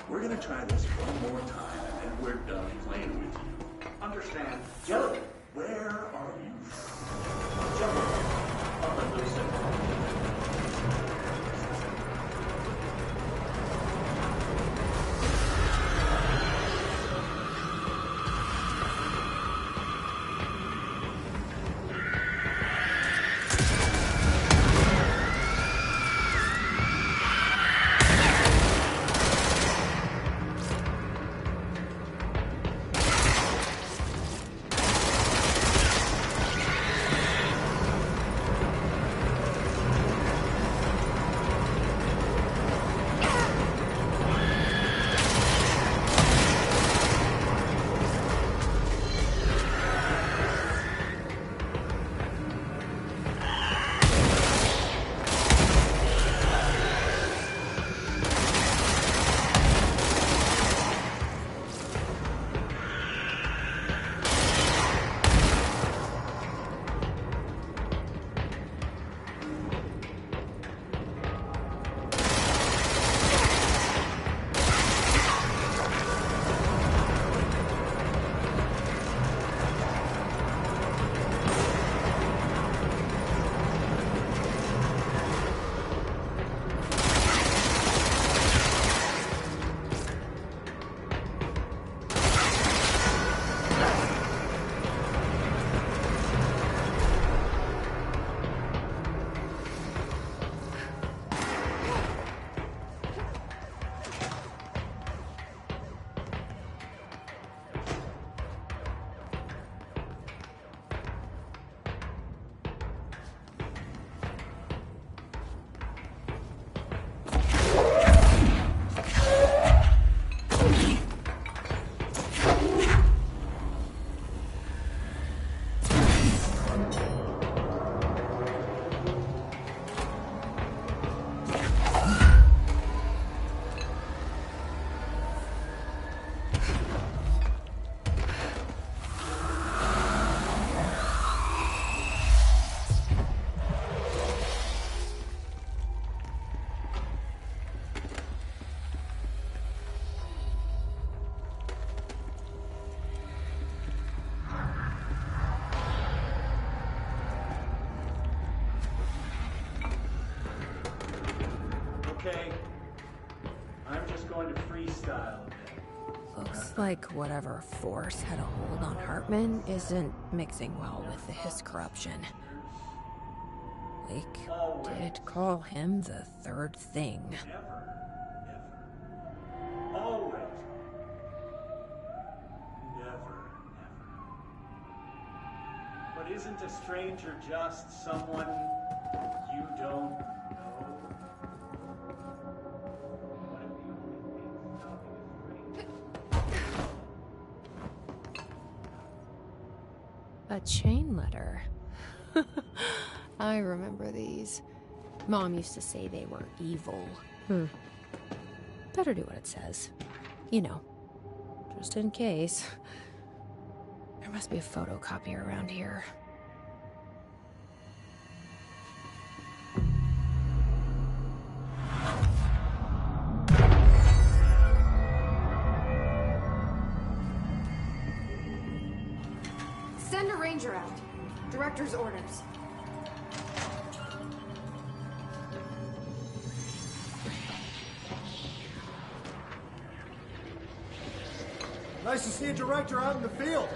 We're gonna try this one more time, and then we're done playing with you. Understand? Joe, where are you? Joe, up at Lucille. Okay. I'm just going to freestyle. Looks like whatever force had a hold on Hartman isn't mixing well with his corruption. Wake did call him the third thing. Always. Never. But isn't a stranger just someone you don't know? A chain letter. I remember these. Mom used to say they were evil. Better do what it says. You know, just in case. There must be a photocopier around here. Send a ranger out. Director's orders. Nice to see a director out in the field.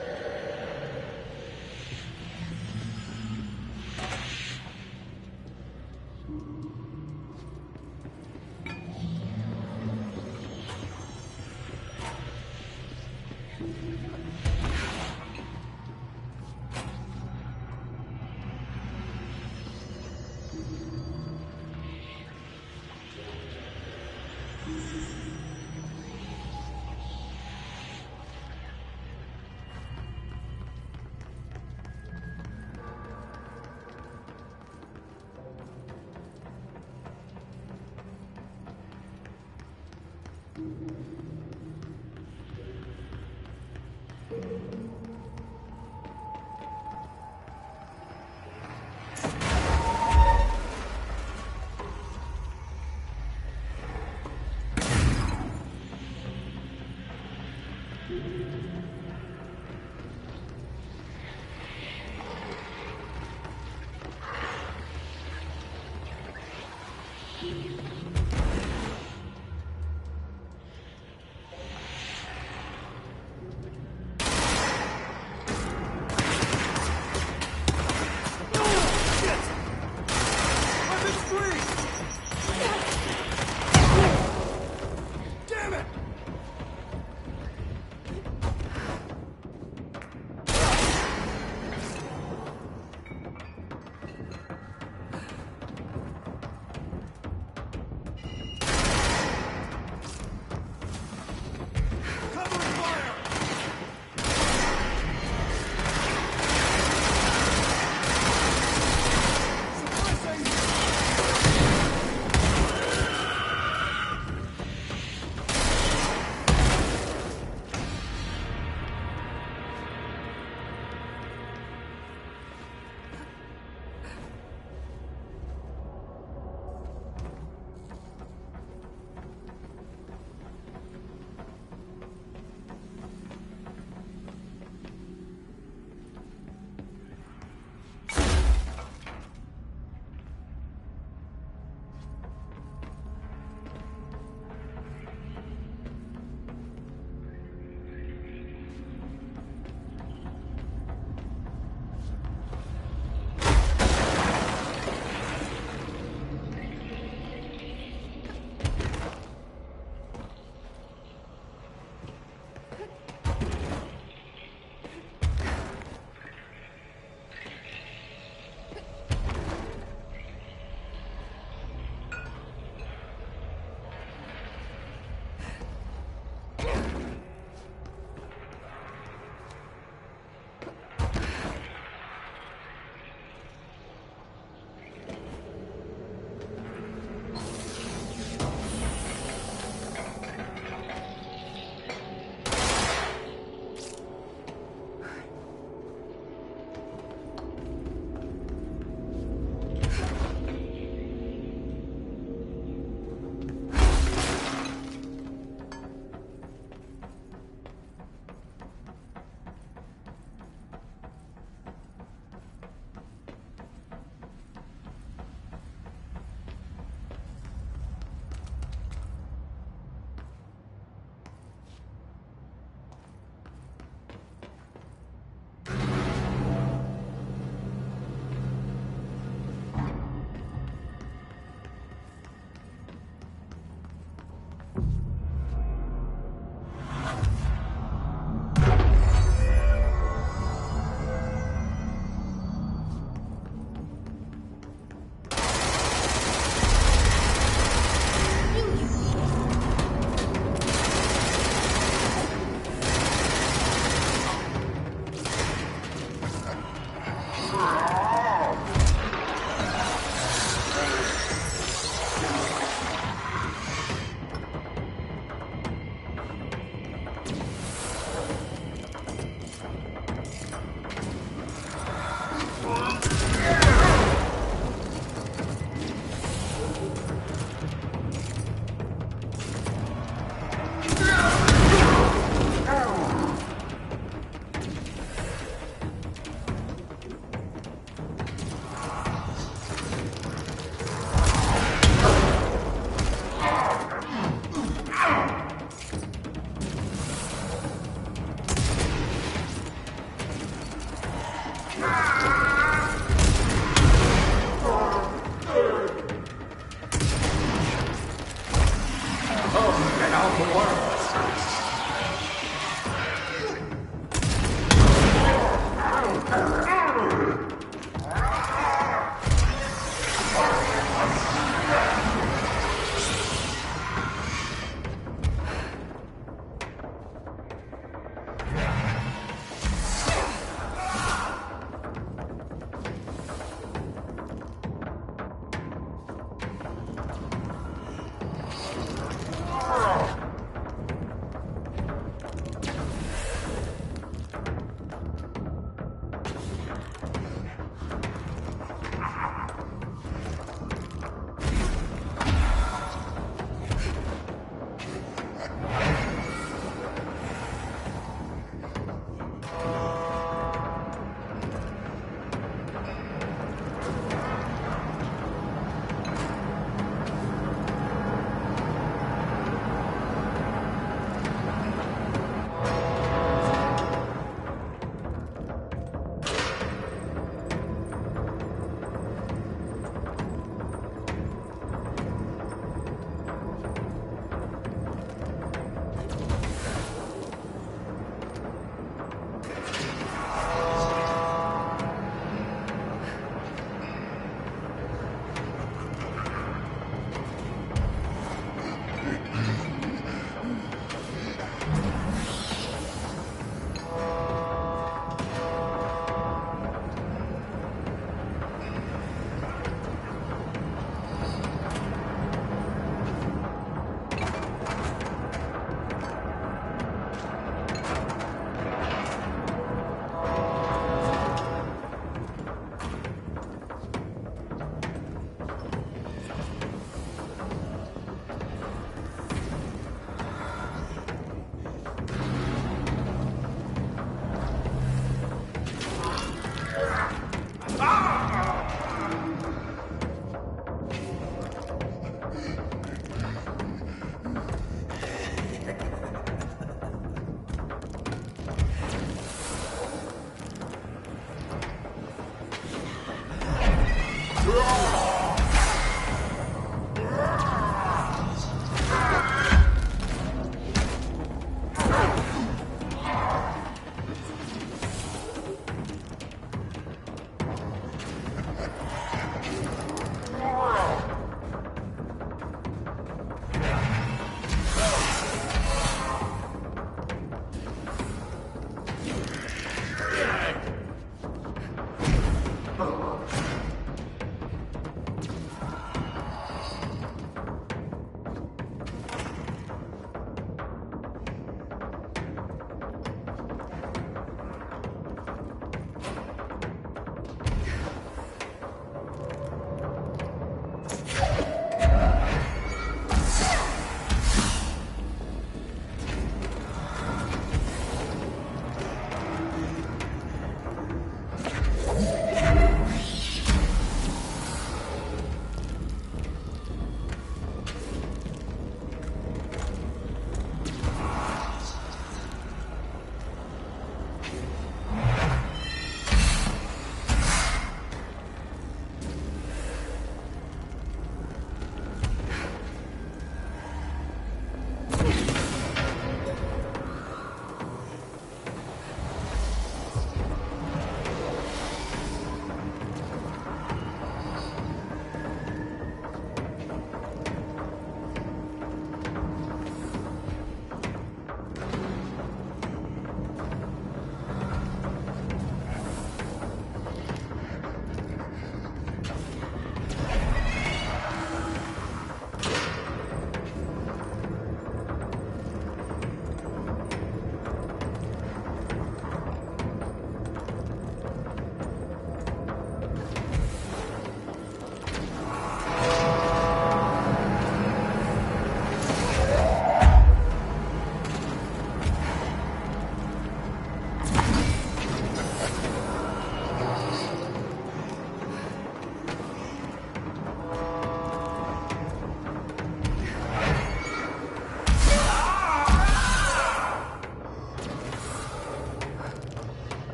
Damn it!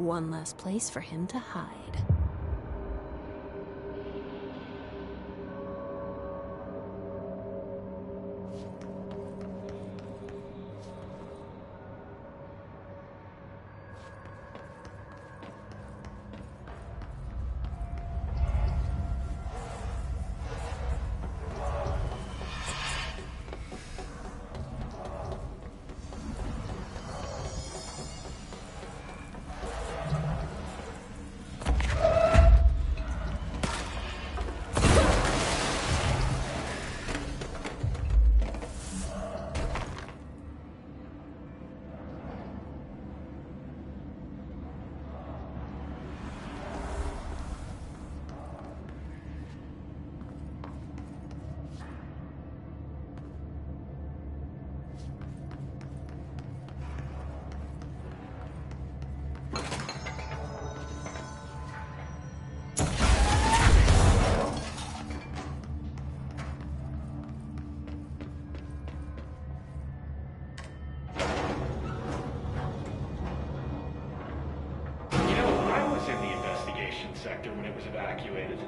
One less place for him to hide. Sector when it was evacuated.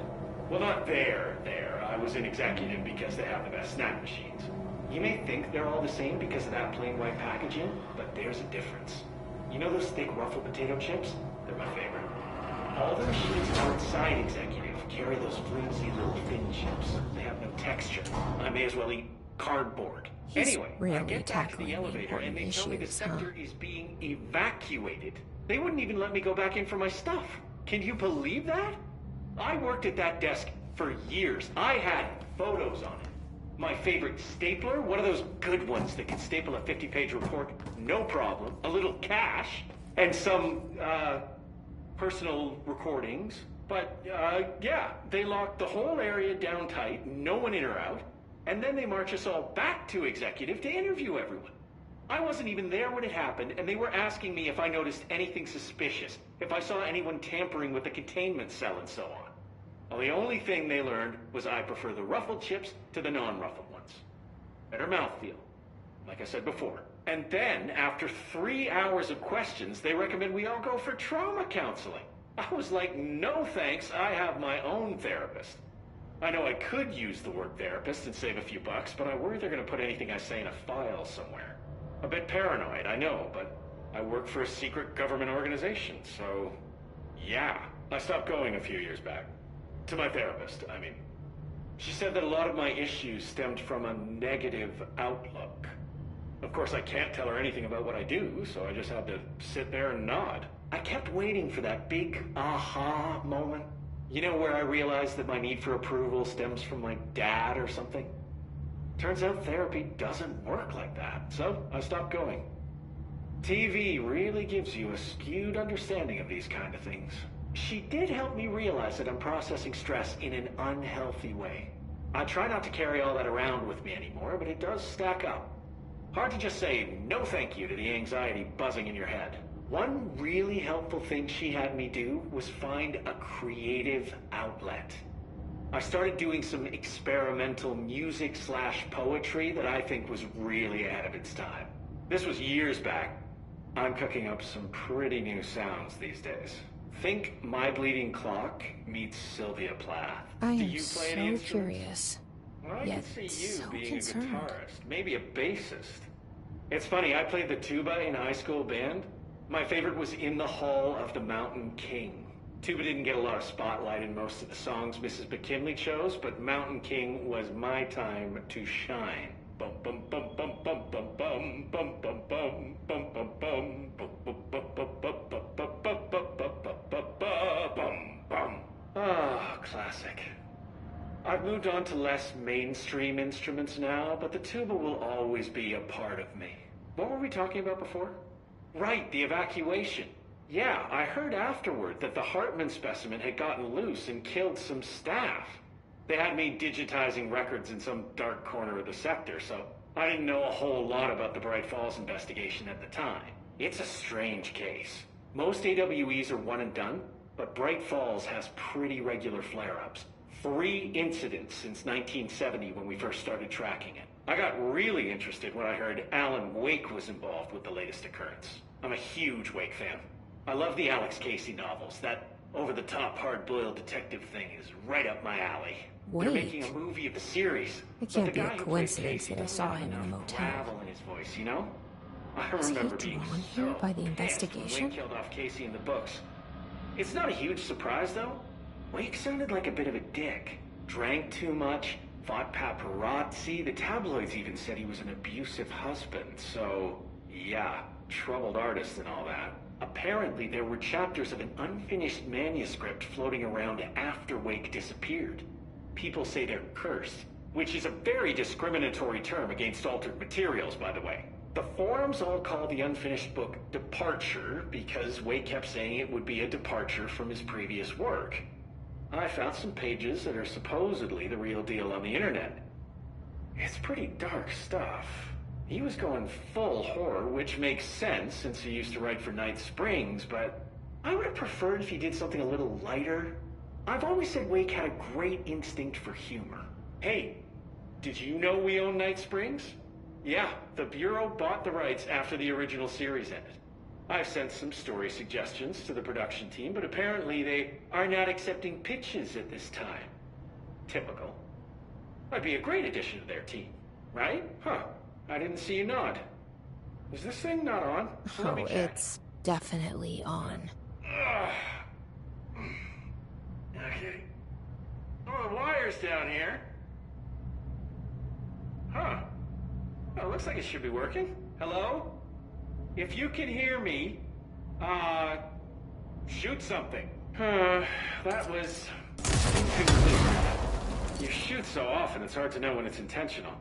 Well, not there. I was an executive because they have the best snack machines. You may think they're all the same because of that plain white packaging, but there's a difference. You know those thick ruffled potato chips? They're my favorite. All the machines outside executive carry those flimsy little thin chips. They have no texture. I may as well eat cardboard. Anyway, I get back to the elevator and they tell me the sector is being evacuated. They wouldn't even let me go back in for my stuff. Can you believe that? I worked at that desk for years. I had photos on it. My favorite stapler, one of those good ones that can staple a 50-page report, no problem. A little cash, and some, personal recordings. But, yeah, they locked the whole area down tight, no one in or out, and then they march us all back to executive to interview everyone. I wasn't even there when it happened, and they were asking me if I noticed anything suspicious, if I saw anyone tampering with the containment cell and so on. Well, the only thing they learned was I prefer the ruffled chips to the non-ruffled ones. Better mouthfeel, like I said before. And then, after 3 hours of questions, they recommend we all go for trauma counseling. I was like, no thanks, I have my own therapist. I know I could use the word therapist and save a few bucks, but I worry they're going to put anything I say in a file somewhere. A bit paranoid, I know, but I work for a secret government organization, so yeah. I stopped going a few years back. To my therapist, I mean. She said that a lot of my issues stemmed from a negative outlook. Of course, I can't tell her anything about what I do, so I just had to sit there and nod. I kept waiting for that big aha moment. You know, where I realized that my need for approval stems from my dad or something? Turns out therapy doesn't work like that, so I stopped going. TV really gives you a skewed understanding of these kind of things. She did help me realize that I'm processing stress in an unhealthy way. I try not to carry all that around with me anymore, but it does stack up. Hard to just say no thank you to the anxiety buzzing in your head. One really helpful thing she had me do was find a creative outlet. I started doing some experimental music/poetry that I think was really ahead of its time. This was years back. I'm cooking up some pretty new sounds these days. Think My Bleeding Clock meets Sylvia Plath. I am Do you play any so instruments? curious. Well, I Yet can see you so being concerned. a guitarist, maybe a bassist. It's funny, I played the tuba in high school band. My favorite was In the Hall of the Mountain King. Tuba didn't get a lot of spotlight in most of the songs Mrs. McKinley chose, but Mountain King was my time to shine. Bum bum bum bum bum bum bum bum bum bum bum bum bum bum bum bum bum bum. Ah, classic. I've moved on to less mainstream instruments now, but the tuba will always be a part of me. What were we talking about before? Right, the evacuation. Yeah, I heard afterward that the Hartman specimen had gotten loose and killed some staff. They had me digitizing records in some dark corner of the sector, so I didn't know a whole lot about the Bright Falls investigation at the time. It's a strange case. Most AWEs are one and done, but Bright Falls has pretty regular flare-ups. 3 incidents since 1970 when we first started tracking it. I got really interested when I heard Alan Wake was involved with the latest occurrence. I'm a huge Wake fan. I love the Alex Casey novels. That over-the-top, hard-boiled detective thing is right up my alley. They're making a movie of the series. It can't be a coincidence that I saw him in the motel. Gravel in his voice, you know? I Was he remember being drawn here by the investigation? Wake killed off Casey in the books. It's not a huge surprise, though. Wake sounded like a bit of a dick. Drank too much, fought paparazzi. The tabloids even said he was an abusive husband. So, yeah, troubled artist and all that. Apparently, there were chapters of an unfinished manuscript floating around after Wake disappeared. People say they're cursed, which is a very discriminatory term against altered materials, by the way. The forums all call the unfinished book Departure because Wake kept saying it would be a departure from his previous work. I found some pages that are supposedly the real deal on the internet. It's pretty dark stuff. He was going full horror, which makes sense since he used to write for Night Springs, but I would have preferred if he did something a little lighter. I've always said Wake had a great instinct for humor. Hey, did you know we own Night Springs? Yeah, the Bureau bought the rights after the original series ended. I've sent some story suggestions to the production team, but apparently they are not accepting pitches at this time. Typical. I'd be a great addition to their team, right? Huh. I didn't see you nod. Is this thing not on? Oh, it's definitely on. Okay. Oh, the wire's down here. Huh. Oh, looks like it should be working. Hello? If you can hear me, shoot something. That was inconclusive. You shoot so often, it's hard to know when it's intentional.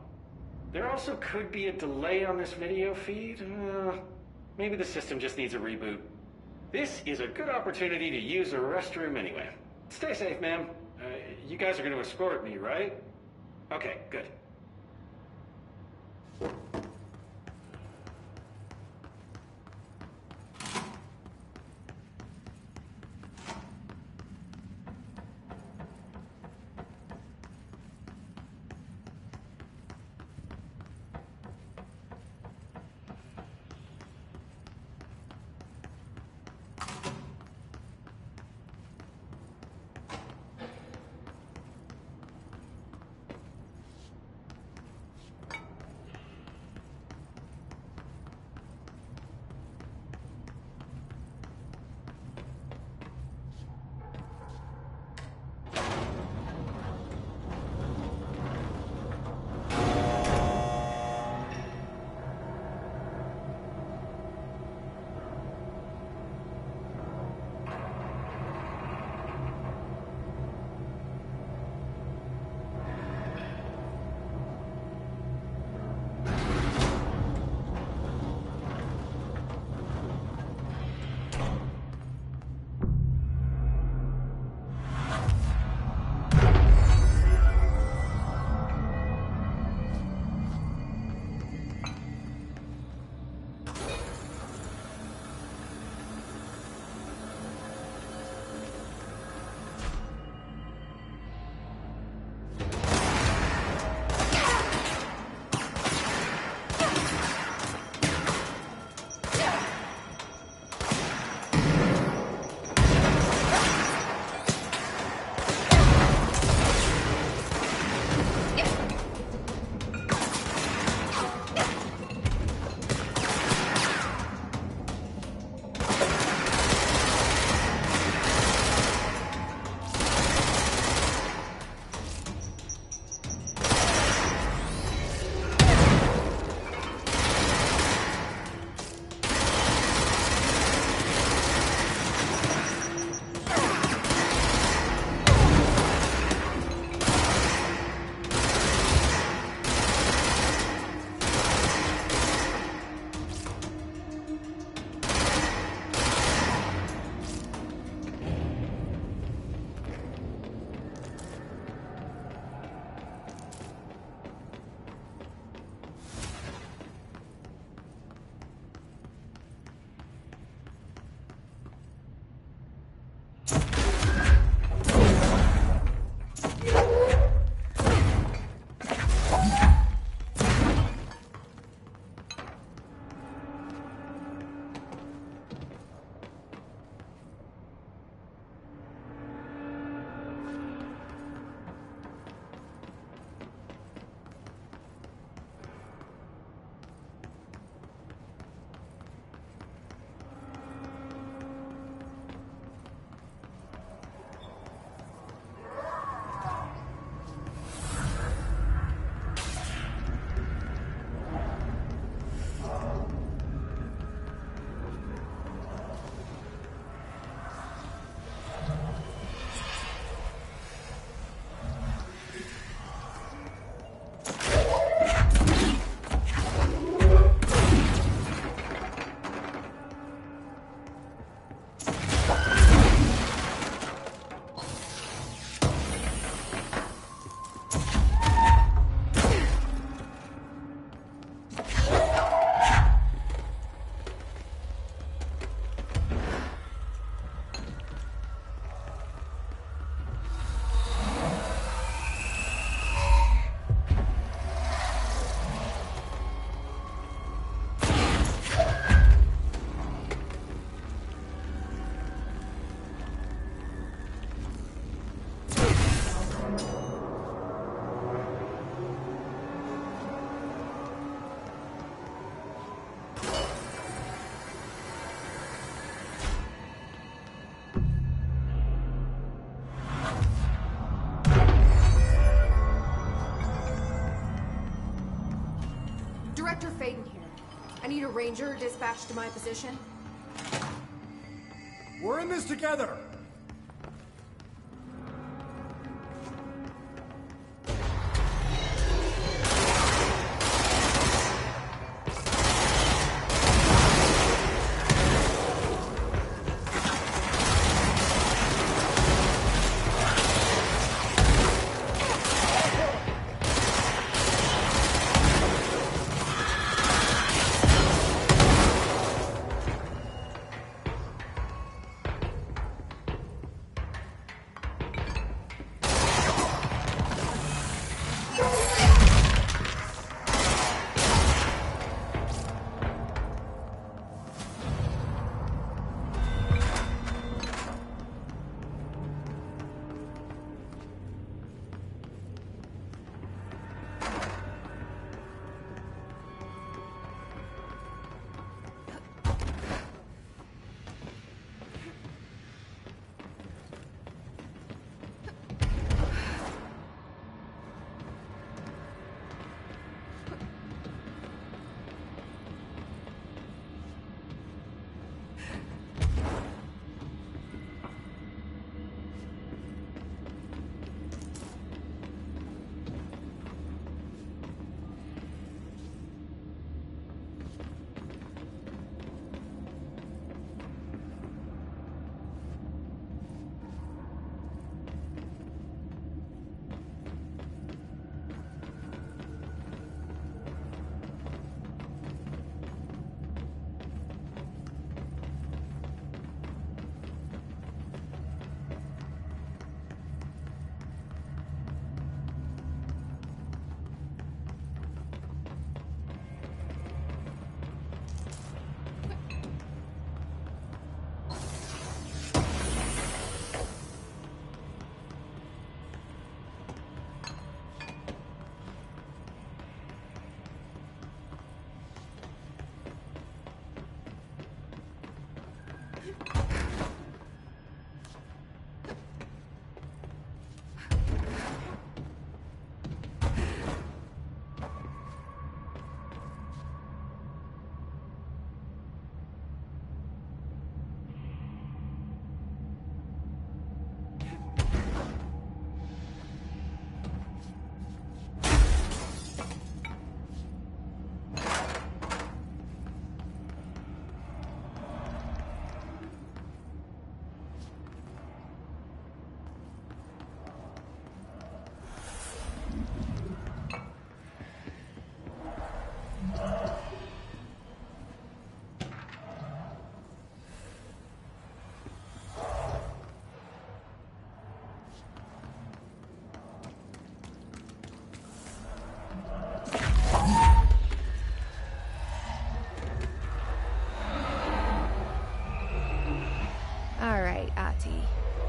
There also could be a delay on this video feed. Maybe the system just needs a reboot. This is a good opportunity to use a restroom anyway. Stay safe, ma'am. You guys are going to escort me, right? Okay, good. Director Faden here. I need a ranger dispatched to my position. We're in this together!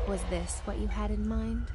Was this what you had in mind?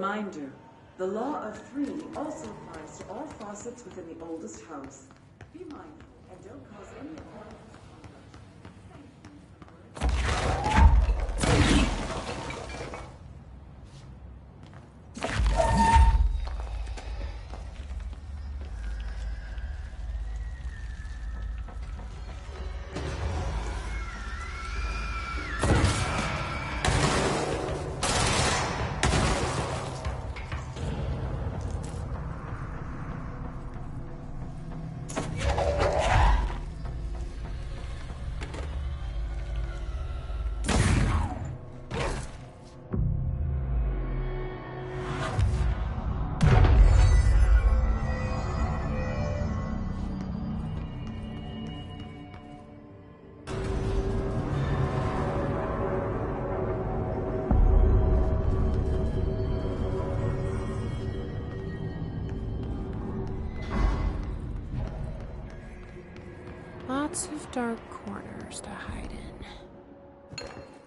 Reminder, the law of three also applies to all faucets within the oldest house. Be mindful and don't cause any harm. Lots of dark corners to hide in.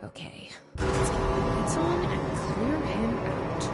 Okay, let's get the lights on and clear him out.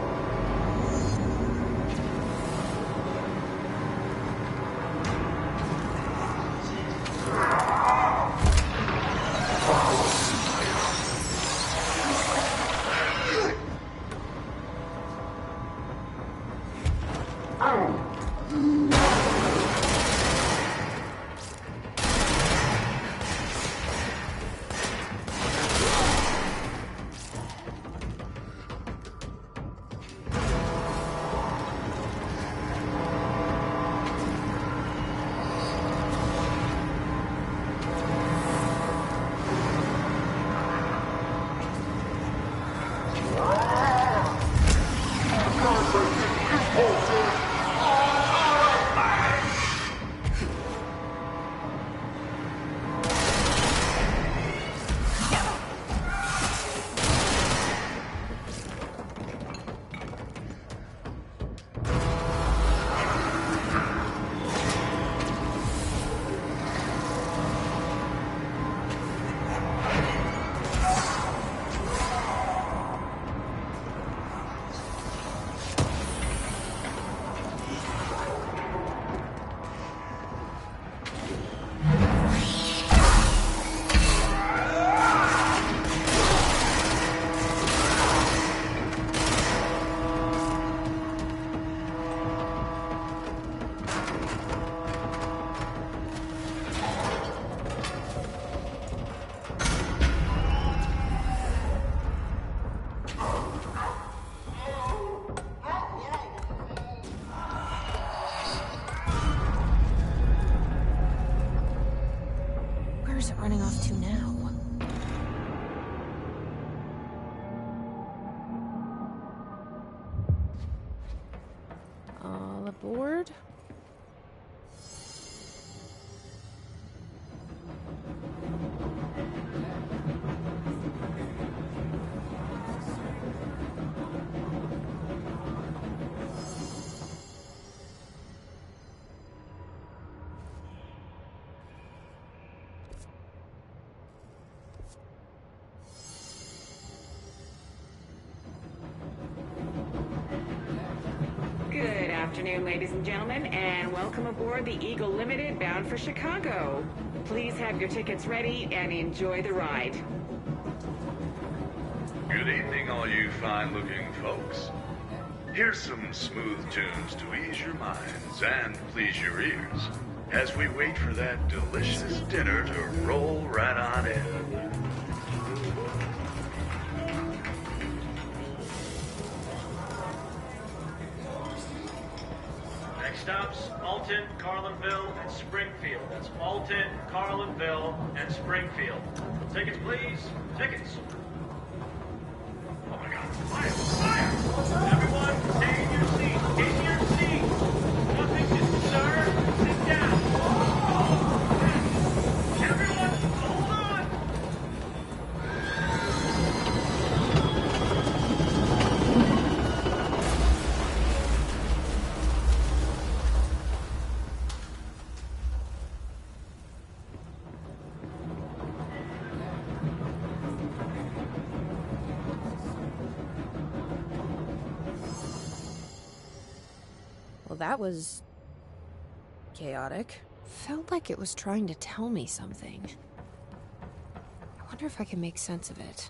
Where's it running off to now? All aboard. Good afternoon, ladies and gentlemen, and welcome aboard the Eagle Limited bound for Chicago. Please have your tickets ready and enjoy the ride. Good evening, all you fine-looking folks. Here's some smooth tunes to ease your minds and please your ears as we wait for that delicious dinner to roll right on in. Next stops, Alton, Carlinville, and Springfield. That's Alton, Carlinville, and Springfield. Tickets, please. Tickets. Oh my God. Fire! Fire! Everyone, stay in your seats. In your seats. Nothing to sir. Sit down. Everyone, hold on. Well, that was chaotic. Felt like it was trying to tell me something. I wonder if I can make sense of it.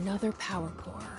Another power core.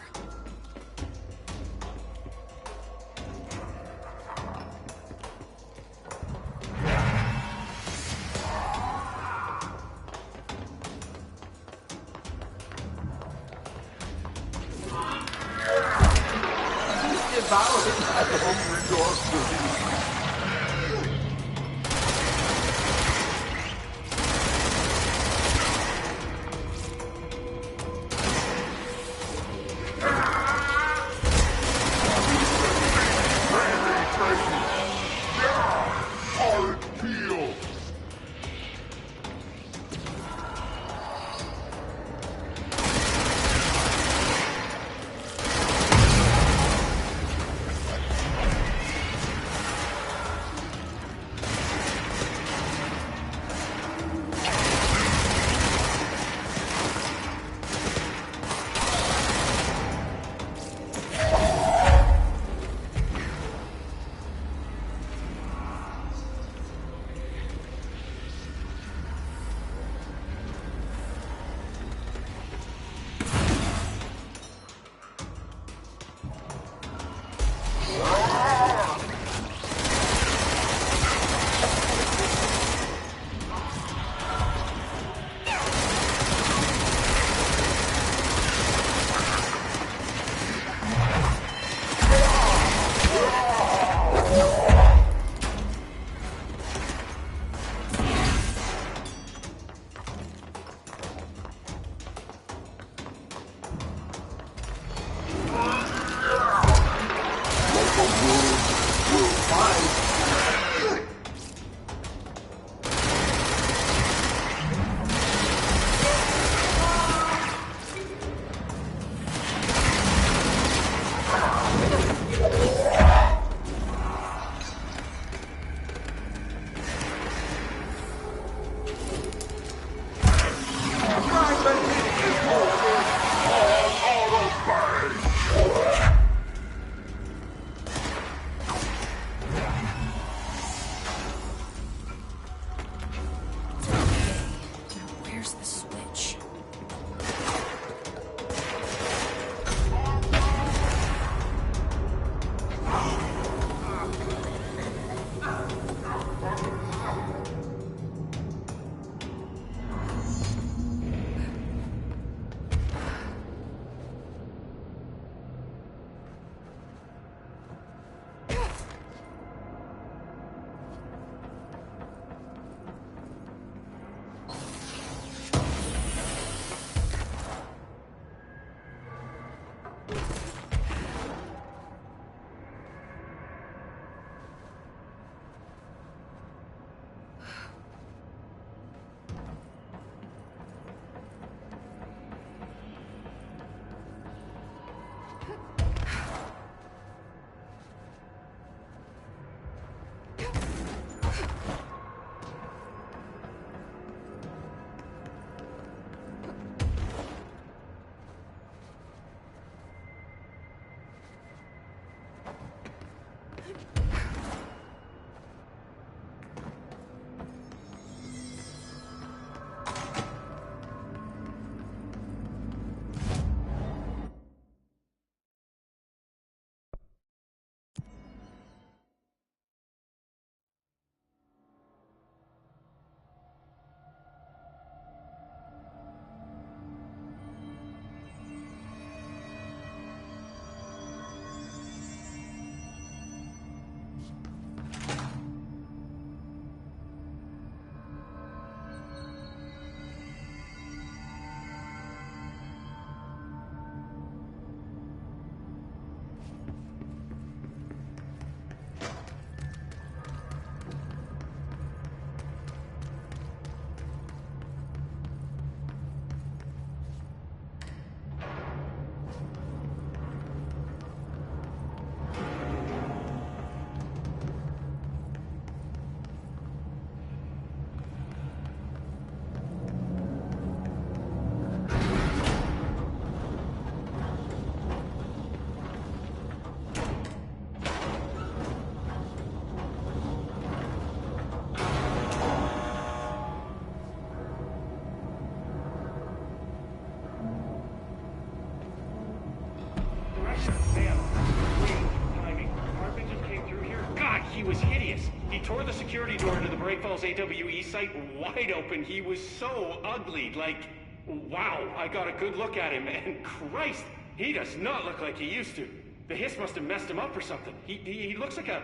He tore the security door into the Breakfalls AWE site wide open. He was so ugly, like, wow, I got a good look at him, and Christ, he does not look like he used to. The hiss must have messed him up or something. He looks like a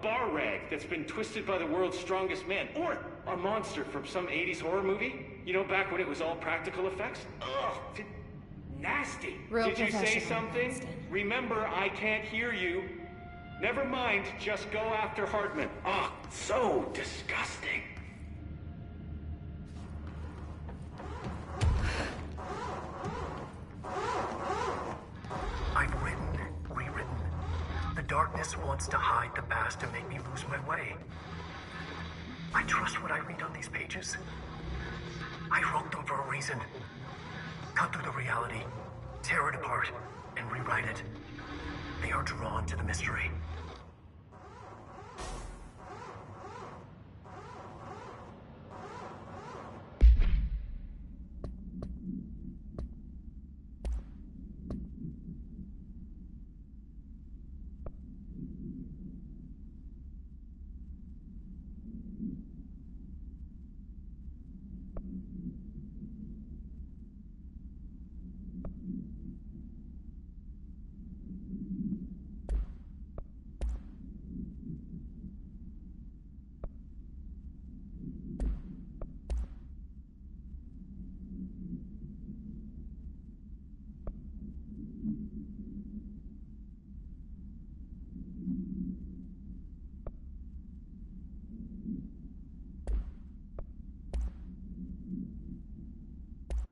bar rag that's been twisted by the world's strongest man, or a monster from some 80s horror movie. You know, back when it was all practical effects? Ugh, nasty. Real Did you say professional, something? Winston. Remember, I can't hear you. Never mind, just go after Hartman. Ah, so disgusting. I've written, rewritten. The darkness wants to hide the past to make me lose my way. I trust what I read on these pages. I wrote them for a reason. Cut through the reality, tear it apart, and rewrite it. They are drawn to the mystery.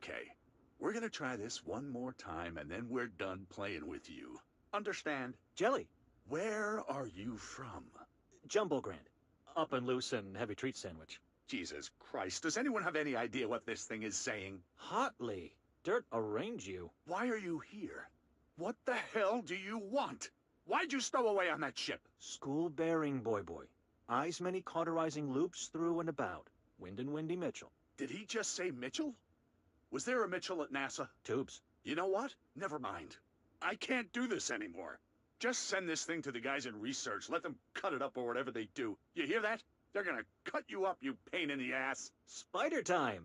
Okay, we're gonna try this one more time, and then we're done playing with you. Understand? Jelly. Where are you from? Jumbo Grand. Up and loose and heavy treat sandwich. Jesus Christ, does anyone have any idea what this thing is saying? Hotly. Dirt arrange you. Why are you here? What the hell do you want? Why'd you stow away on that ship? School bearing, boy. Eyes many cauterizing loops through and about. Wind and Windy Mitchell. Did he just say Mitchell? Was there a Mitchell at NASA? Tubes. You know what? Never mind. I can't do this anymore. Just send this thing to the guys in research. Let them cut it up or whatever they do. You hear that? They're gonna cut you up, you pain in the ass. Spider time.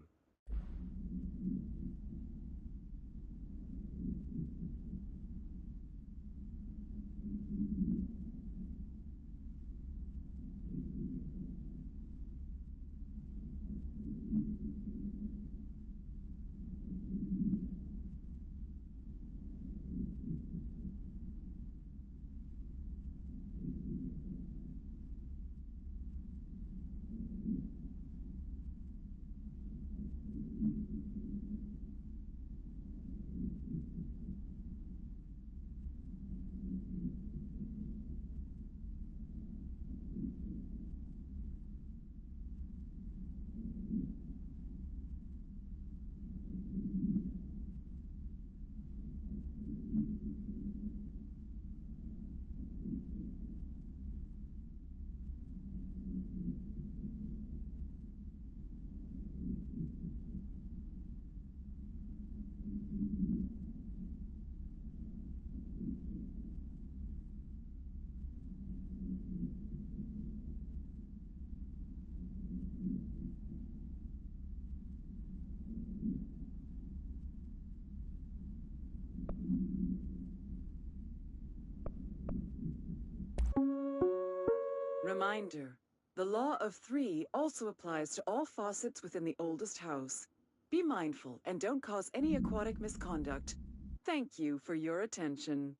Reminder. The law of three also applies to all faucets within the oldest house. Be mindful and don't cause any aquatic misconduct. Thank you for your attention.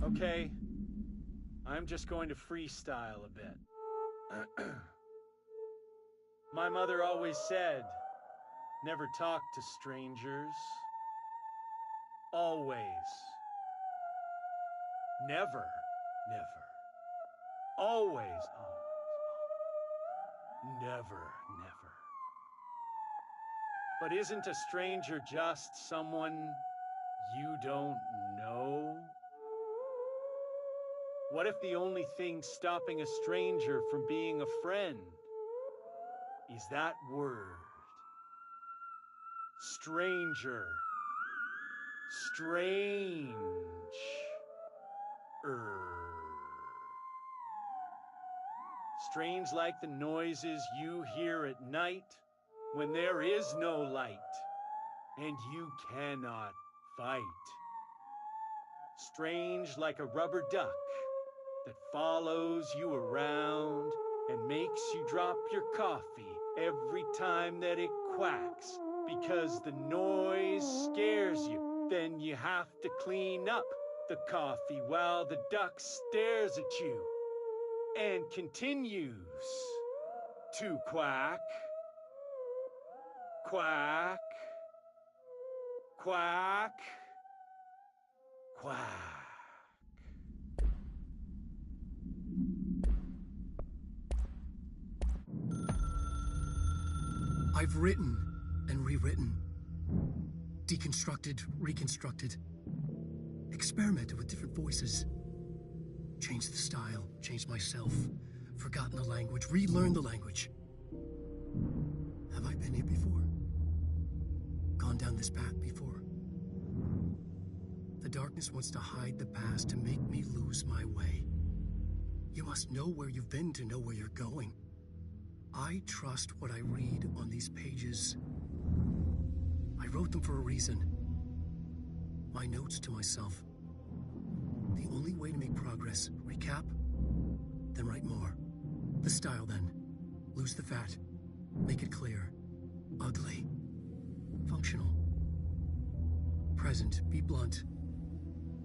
Okay. I'm just going to freestyle a bit. My mother always said, never talk to strangers. Always. Never. Always. Never. But isn't a stranger just someone you don't know? What if the only thing stopping a stranger from being a friend is that word? Stranger. Strange. Strange like the noises you hear at night when there is no light and you cannot fight. Strange like a rubber duck that follows you around and makes you drop your coffee every time that it quacks because the noise scares you. Then you have to clean up the coffee while the duck stares at you and continues to quack, quack, quack, quack. I've written and rewritten, deconstructed, reconstructed, experimented with different voices, changed the style, changed myself, forgotten the language, relearned the language. Have I been here before? Gone down this path before? The darkness wants to hide the past to make me lose my way. You must know where you've been to know where you're going. I trust what I read on these pages. I wrote them for a reason. My notes to myself. The only way to make progress, recap, then write more. The style then. Lose the fat. Make it clear. Ugly. Functional. Present. Be blunt.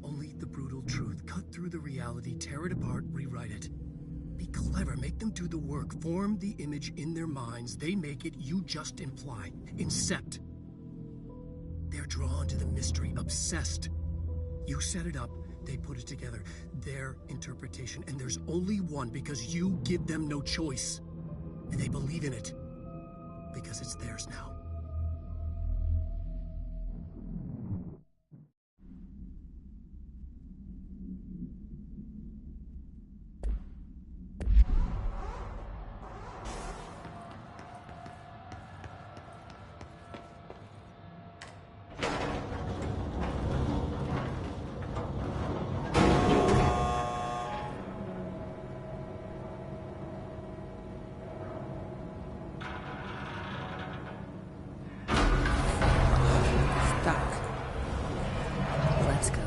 Only the brutal truth. Cut through the reality, tear it apart, rewrite it. Be clever, make them do the work. Form the image in their minds. They make it, you just imply. Incept. They're drawn to the mystery, obsessed. You set it up, they put it together. Their interpretation, and there's only one because you give them no choice. And they believe in it. Because it's theirs now.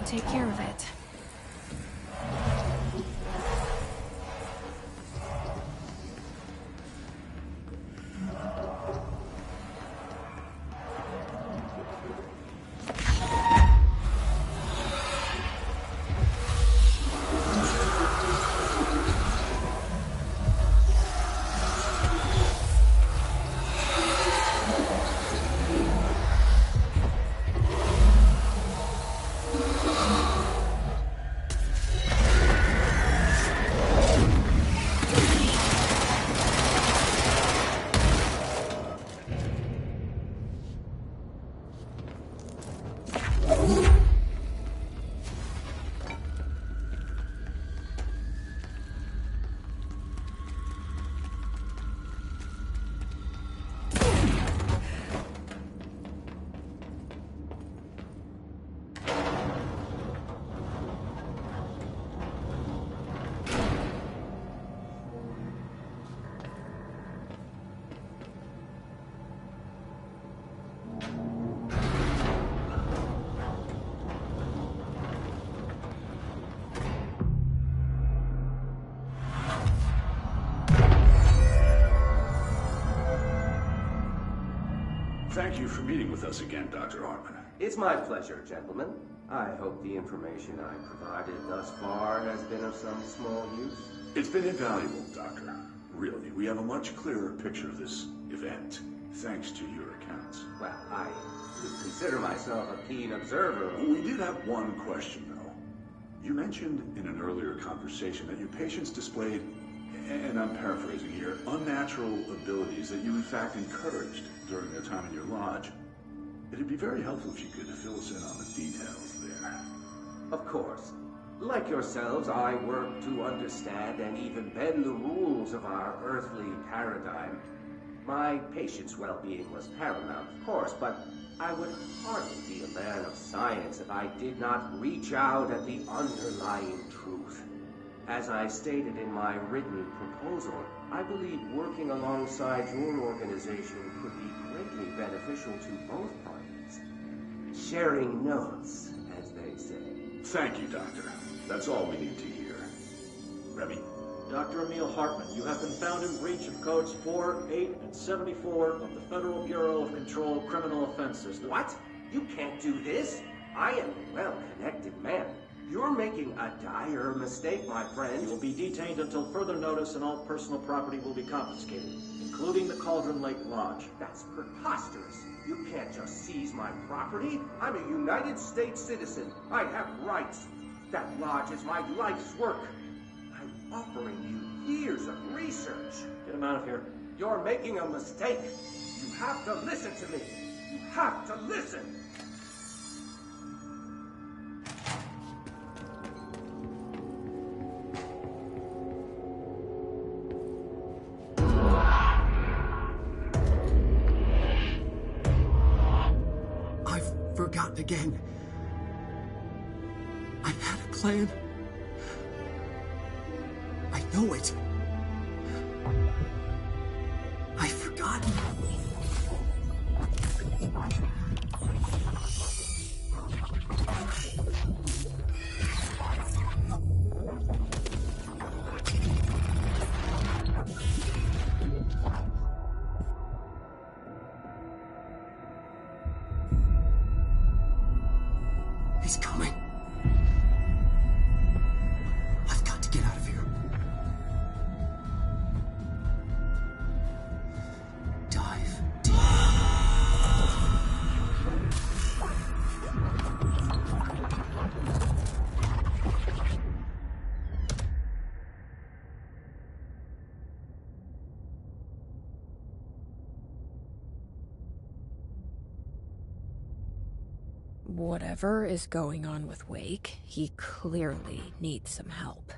Take care of it. Thank you for meeting with us again, Dr. Hartman. It's my pleasure, gentlemen. I hope the information I provided thus far has been of some small use. It's been invaluable, Doctor. Really, we have a much clearer picture of this event, thanks to your accounts. Well, I consider myself a keen observer. We did have one question, though. You mentioned in an earlier conversation that your patients displayed, and I'm paraphrasing here, unnatural abilities that you in fact encouraged during their time in your lodge. It'd be very helpful if you could fill us in on the details there. Of course. Like yourselves, I work to understand and even bend the rules of our earthly paradigm. My patient's well-being was paramount, of course, but I would hardly be a man of science if I did not reach out at the underlying truth. As I stated in my written proposal, I believe working alongside your organization could be greatly beneficial to both parties. Sharing notes, as they say. Thank you, Doctor. That's all we need to hear. Remy? Dr. Emil Hartman, you have been found in breach of codes 4, 8, and 74 of the Federal Bureau of Control Criminal Offense System. What? You can't do this. I am a well-connected man. You're making a dire mistake, my friend. You will be detained until further notice, and all personal property will be confiscated, including the Cauldron Lake Lodge. That's preposterous. You can't just seize my property. I'm a United States citizen. I have rights. That lodge is my life's work. I'm offering you years of research. Get him out of here. You're making a mistake. You have to listen to me. You have to listen. Forgotten again. I had a plan. I know it. I've forgotten. He's coming. I've got to get out of here. Dive deep. Whatever is going on with Wake, he clearly needs some help.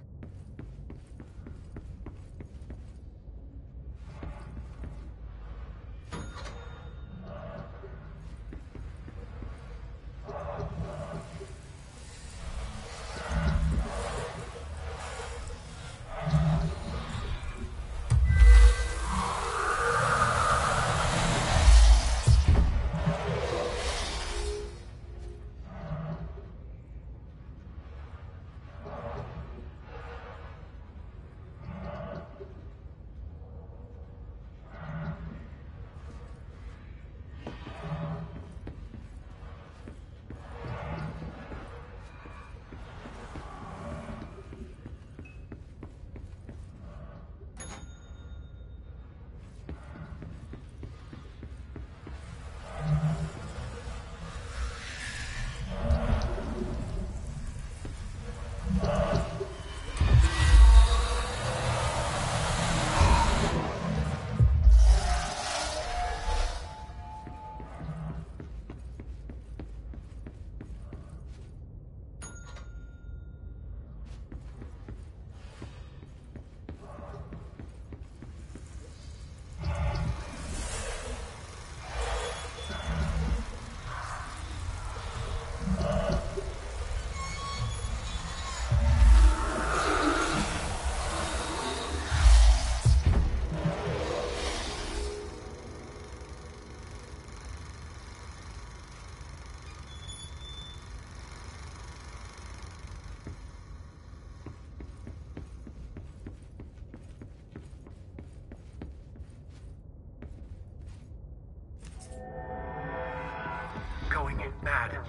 Mad.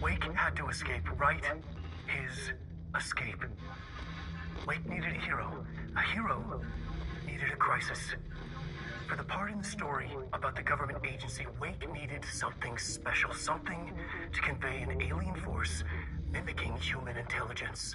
Wake had to escape, right? His escape. Wake needed a hero. A hero needed a crisis. For the part in the story about the government agency, Wake needed something special, something to convey an alien force mimicking human intelligence.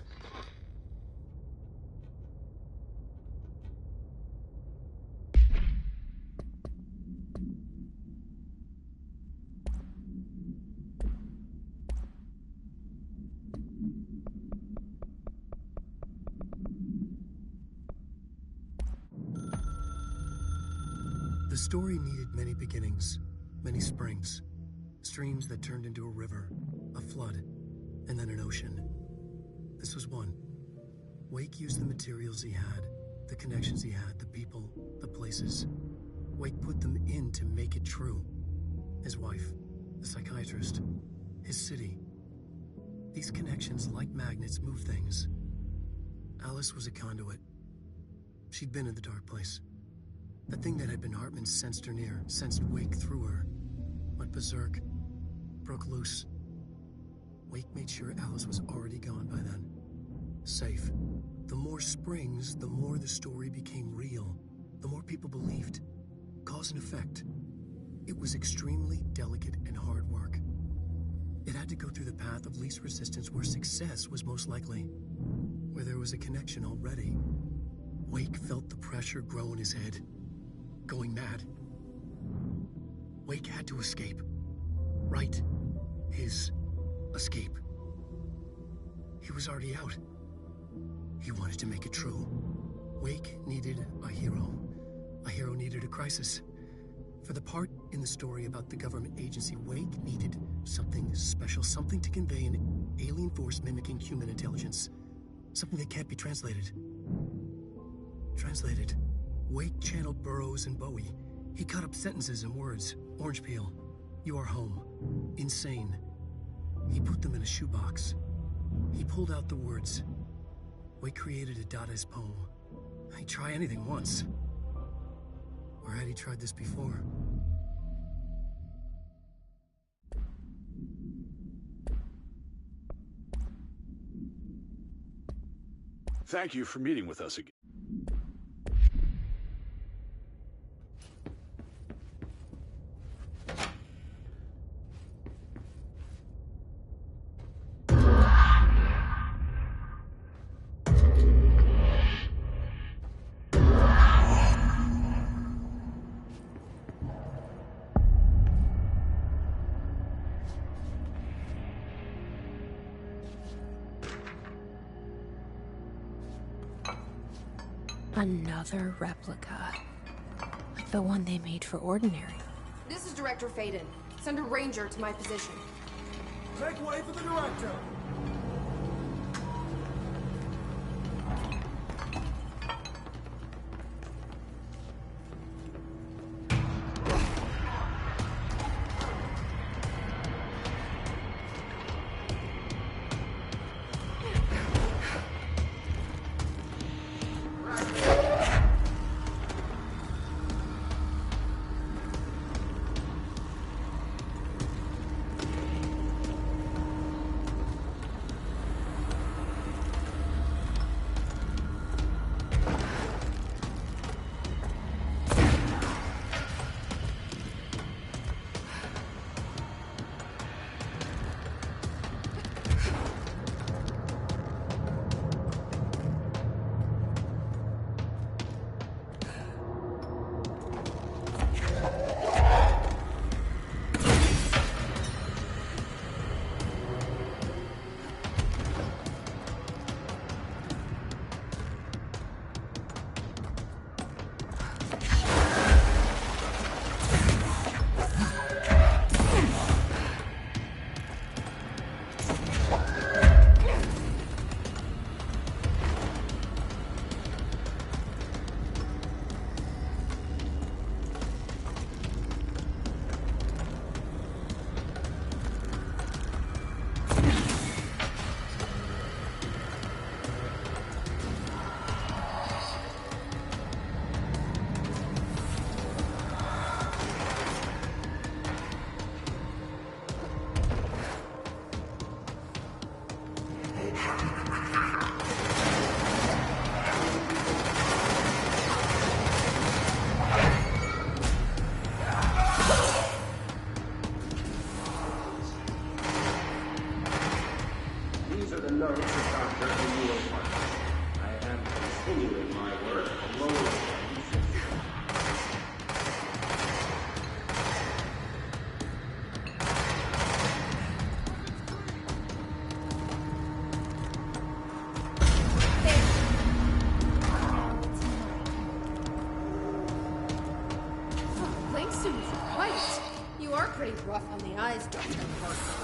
The story needed many beginnings, many springs, streams that turned into a river, a flood, and then an ocean. This was one. Wake used the materials he had, the connections he had, the people, the places. Wake put them in to make it true. His wife, the psychiatrist, his city. These connections, like magnets, move things. Alice was a conduit. She'd been in the dark place. The thing that had been Hartman sensed her near, sensed Wake through her. Went berserk, broke loose. Wake made sure Alice was already gone by then. Safe. The more springs, the more the story became real. The more people believed. Cause and effect. It was extremely delicate and hard work. It had to go through the path of least resistance where success was most likely. Where there was a connection already. Wake felt the pressure grow in his head. Going mad. Wake had to escape. Right. His escape. He was already out. He wanted to make it true. Wake needed a hero. A hero needed a crisis. For the part in the story about the government agency, Wake needed something special, something to convey an alien force mimicking human intelligence. Something that can't be translated. Translated. Wake channeled Burroughs and Bowie. He cut up sentences and words. Orange peel. You are home. Insane. He put them in a shoebox. He pulled out the words. Wake created a Dadaist poem. He'd try anything once. Or had he tried this before? Thank you for meeting with us again. Another replica. Like the one they made for Ordinary. This is Director Faden. Send a ranger to my position. Make way for the director! Pretty rough on the eyes, Dr. Hartman.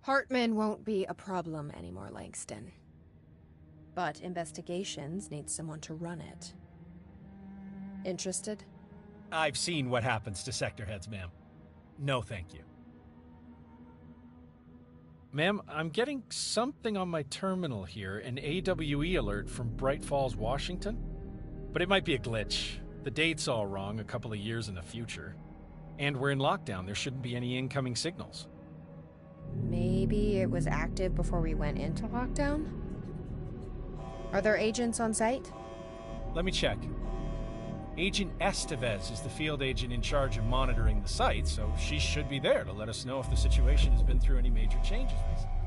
Hartman won't be a problem anymore, Langston. But investigations need someone to run it. Interested? I've seen what happens to sector heads, ma'am. No, thank you. Ma'am, I'm getting something on my terminal here, an AWE alert from Bright Falls, Washington. But it might be a glitch. The date's all wrong, a couple of years in the future. And we're in lockdown, there shouldn't be any incoming signals. Maybe it was active before we went into lockdown? Are there agents on site? Let me check. Agent Estevez is the field agent in charge of monitoring the site, so she should be there to let us know if the situation has been through any major changes recently.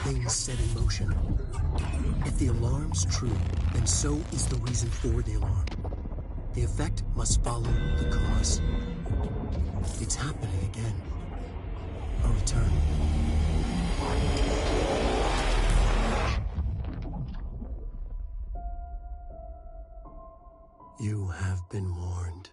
Things set in motion. If the alarm's true, then so is the reason for the alarm. The effect must follow the cause. It's happening again. A return. You have been warned.